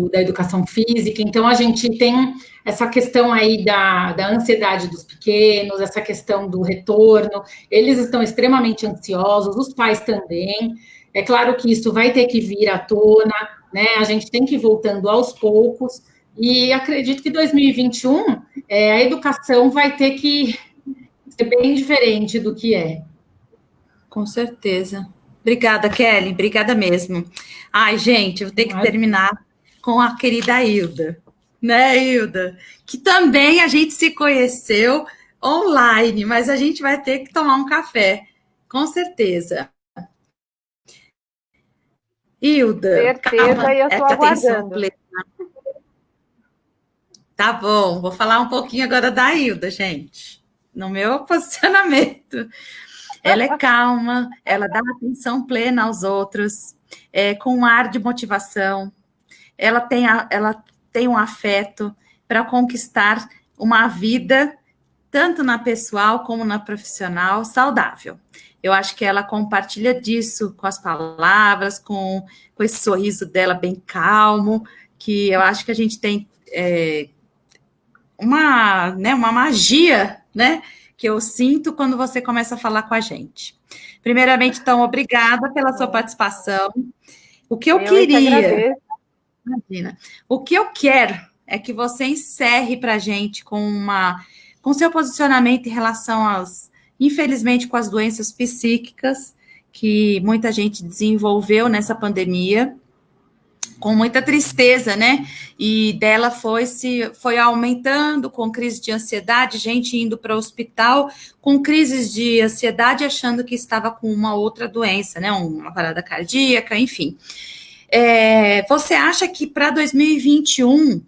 [SPEAKER 7] da educação física, então a gente tem essa questão aí da ansiedade dos pequenos, essa questão do retorno, eles estão extremamente ansiosos, os pais também, é claro que isso vai ter que vir à tona, né, a gente tem que ir voltando aos poucos, e acredito que 2021, a educação vai ter que ser bem diferente do que é.
[SPEAKER 5] Com certeza. Obrigada, Kelly, obrigada mesmo. Ai, gente, eu vou ter que terminar com a querida Hilda, né, Hilda? Que também a gente se conheceu online, mas a gente vai ter que tomar um café, com certeza. Hilda,
[SPEAKER 2] certeza, e eu estou aguardando.
[SPEAKER 5] Tá bom, vou falar um pouquinho agora da Hilda, gente, no meu posicionamento. Ela é calma, ela dá atenção plena aos outros, com um ar de motivação. Ela tem um afeto para conquistar uma vida, tanto na pessoal como na profissional, saudável. Eu acho que ela compartilha disso com as palavras, com esse sorriso dela bem calmo, que eu acho que a gente tem uma magia, né? Que eu sinto quando você começa a falar com a gente. Primeiramente, então, obrigada pela sua participação. O que eu queria... Imagina. O que eu quero é que você encerre para a gente com seu posicionamento em relação infelizmente, com as doenças psíquicas que muita gente desenvolveu nessa pandemia, com muita tristeza, né? E dela foi aumentando com crise de ansiedade, gente indo para o hospital com crises de ansiedade, achando que estava com uma outra doença, né? Uma parada cardíaca, enfim. Você acha que para 2021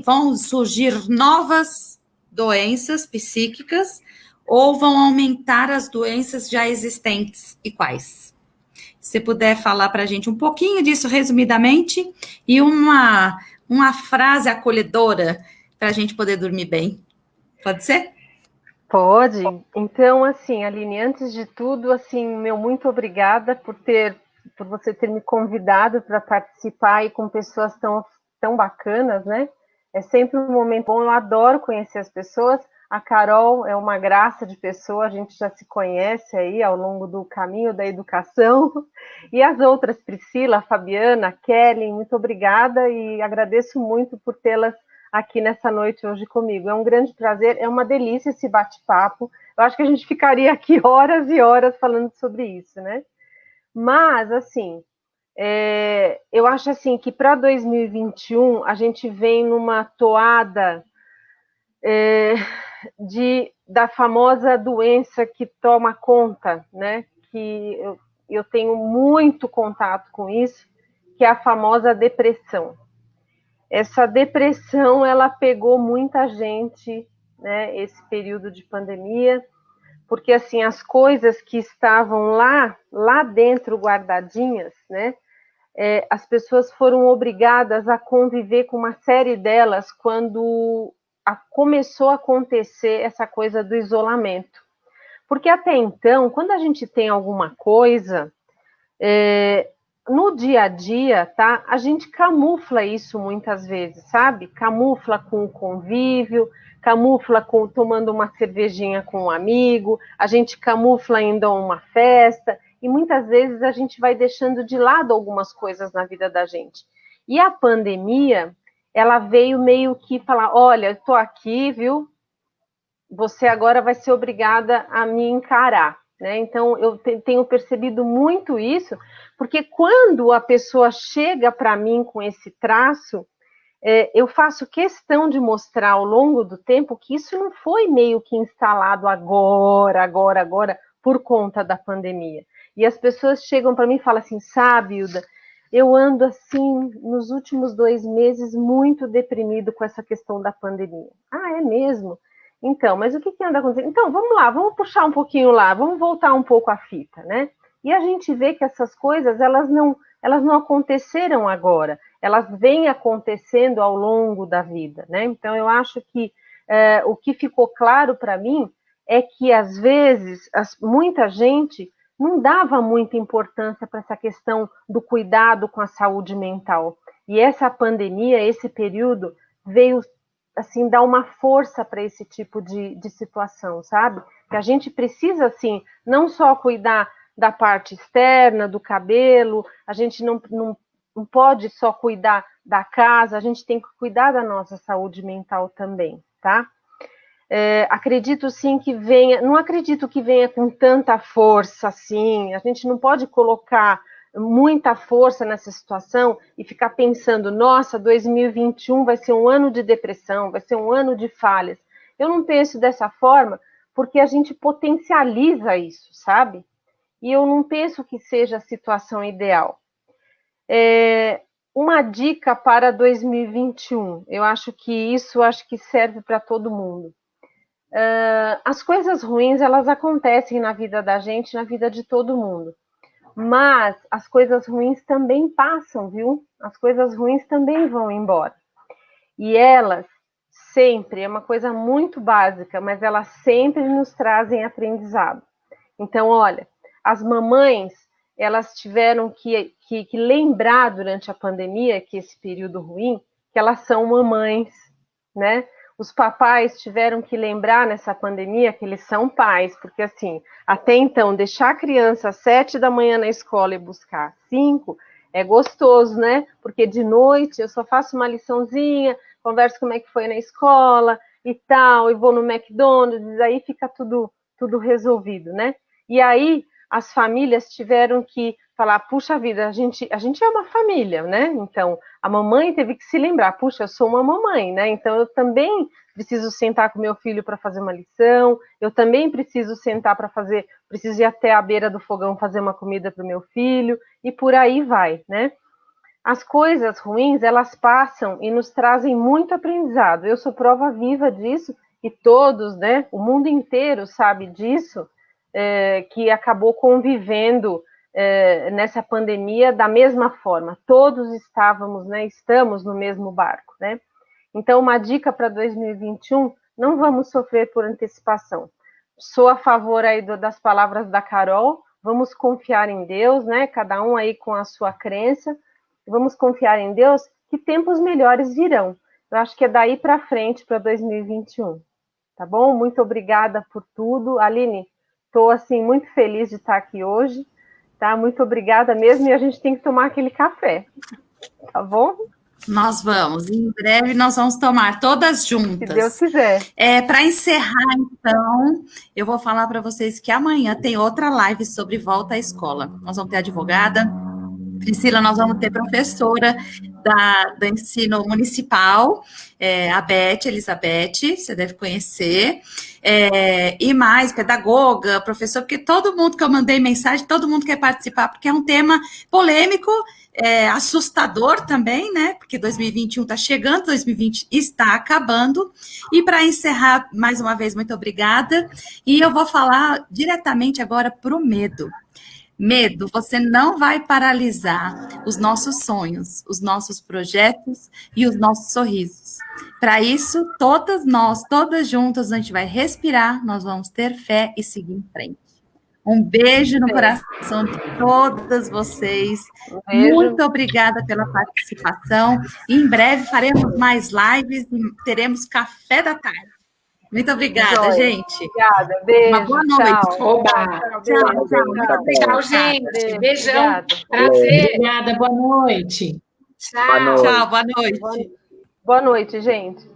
[SPEAKER 5] vão surgir novas doenças psíquicas ou vão aumentar as doenças já existentes e quais? Se você puder falar para a gente um pouquinho disso resumidamente e uma frase acolhedora para a gente poder dormir bem. Pode ser?
[SPEAKER 2] Pode. Então, assim, Aline, antes de tudo, assim, muito obrigada por você ter me convidado para participar e com pessoas tão bacanas, né? É sempre um momento bom, eu adoro conhecer as pessoas, A Carol é uma graça de pessoa, a gente já se conhece aí ao longo do caminho da educação. E as outras, Priscila, Fabiana, Kelly, muito obrigada e agradeço muito por tê-las aqui nessa noite hoje comigo. É um grande prazer, é uma delícia esse bate-papo. Eu acho que a gente ficaria aqui horas e horas falando sobre isso, né? Mas, assim, eu acho assim que para 2021 a gente vem numa toada da famosa doença que toma conta, né? Que eu tenho muito contato com isso, que é a famosa depressão. Essa depressão, ela pegou muita gente, né? Esse período de pandemia, porque assim as coisas que estavam lá dentro guardadinhas, né? As pessoas foram obrigadas a conviver com uma série delas quando começou a acontecer essa coisa do isolamento. Porque até então, quando a gente tem alguma coisa, no dia a dia, tá? A gente camufla isso muitas vezes, sabe? Camufla com o convívio, camufla tomando uma cervejinha com um amigo, a gente camufla indo a uma festa, e muitas vezes a gente vai deixando de lado algumas coisas na vida da gente. E a pandemia, ela veio meio que falar, olha, eu tô aqui, viu? Você agora vai ser obrigada a me encarar, né? Então, eu tenho percebido muito isso, porque quando a pessoa chega para mim com esse traço, eu faço questão de mostrar ao longo do tempo que isso não foi meio que instalado agora, por conta da pandemia. E as pessoas chegam para mim e falam assim, sabe, Hilda, eu ando assim, nos últimos 2 meses, muito deprimido com essa questão da pandemia. Ah, é mesmo? Então, mas o que anda acontecendo? Então, vamos lá, vamos puxar um pouquinho lá, vamos voltar um pouco a fita, né? E a gente vê que essas coisas, elas não aconteceram agora, elas vêm acontecendo ao longo da vida, né? Então, eu acho que o que ficou claro para mim é que, às vezes, muita gente não dava muita importância para essa questão do cuidado com a saúde mental. E essa pandemia, esse período, veio assim, dar uma força para esse tipo de situação, sabe? Que a gente precisa, assim, não só cuidar da parte externa, do cabelo, a gente não pode só cuidar da casa, a gente tem que cuidar da nossa saúde mental também, tá? Acredito sim que venha, não acredito que venha com tanta força assim, a gente não pode colocar muita força nessa situação e ficar pensando, nossa, 2021 vai ser um ano de depressão, vai ser um ano de falhas. Eu não penso dessa forma porque a gente potencializa isso, sabe? E eu não penso que seja a situação ideal. Uma dica para 2021, eu acho que serve para todo mundo. As coisas ruins, elas acontecem na vida da gente, na vida de todo mundo. Mas as coisas ruins também passam, viu? As coisas ruins também vão embora. E elas sempre, é uma coisa muito básica, mas elas sempre nos trazem aprendizado. Então, olha, as mamães, elas tiveram que lembrar durante a pandemia, que esse período ruim, que elas são mamães, né? Os papais tiveram que lembrar nessa pandemia que eles são pais, porque assim, até então, deixar a criança às 7 da manhã na escola e buscar às 5 é gostoso, né? Porque de noite eu só faço uma liçãozinha, converso como é que foi na escola e tal, e vou no McDonald's, aí fica tudo resolvido, né? E aí as famílias tiveram que falar, puxa vida, a gente é uma família, né? Então, a mamãe teve que se lembrar, puxa, eu sou uma mamãe, né? Então, eu também preciso sentar com meu filho para fazer uma lição, eu também preciso sentar preciso ir até a beira do fogão fazer uma comida para o meu filho, e por aí vai, né? As coisas ruins, elas passam e nos trazem muito aprendizado. Eu sou prova viva disso, e todos, né? O mundo inteiro sabe disso, que acabou convivendo nessa pandemia da mesma forma. Todos estávamos, né, estamos no mesmo barco, né? Então, uma dica para 2021, não vamos sofrer por antecipação. Sou a favor aí das palavras da Carol, vamos confiar em Deus, né? Cada um aí com a sua crença, vamos confiar em Deus que tempos melhores virão. Eu acho que é daí para frente, para 2021, tá bom? Muito obrigada por tudo. Aline, estou, assim, muito feliz de estar aqui hoje, tá? Muito obrigada mesmo, e a gente tem que tomar aquele café, tá bom?
[SPEAKER 5] Nós vamos, em breve nós vamos tomar todas juntas.
[SPEAKER 2] Se Deus quiser.
[SPEAKER 5] Para encerrar, então, eu vou falar para vocês que amanhã tem outra live sobre volta à escola. Nós vamos ter advogada, Priscila, nós vamos ter professora do ensino municipal, a Elizabeth, você deve conhecer, e mais, pedagoga, professor, porque todo mundo que eu mandei mensagem, todo mundo quer participar, porque é um tema polêmico, assustador também, né? Porque 2021 está chegando, 2020 está acabando. E para encerrar, mais uma vez, muito obrigada. E eu vou falar diretamente agora para o medo. Medo, você não vai paralisar os nossos sonhos, os nossos projetos e os nossos sorrisos. Para isso, todas juntas, a gente vai respirar, nós vamos ter fé e seguir em frente. Um beijo no coração de todas vocês. Muito obrigada pela participação. E em breve faremos mais lives e teremos café da tarde. Muito obrigada, gente.
[SPEAKER 2] Obrigada, beijo.
[SPEAKER 5] Uma boa noite.
[SPEAKER 3] Tchau, gente. Beijão. Prazer.
[SPEAKER 7] Obrigada, boa noite.
[SPEAKER 3] Tchau.
[SPEAKER 5] Tchau, boa noite.
[SPEAKER 2] Boa noite, gente.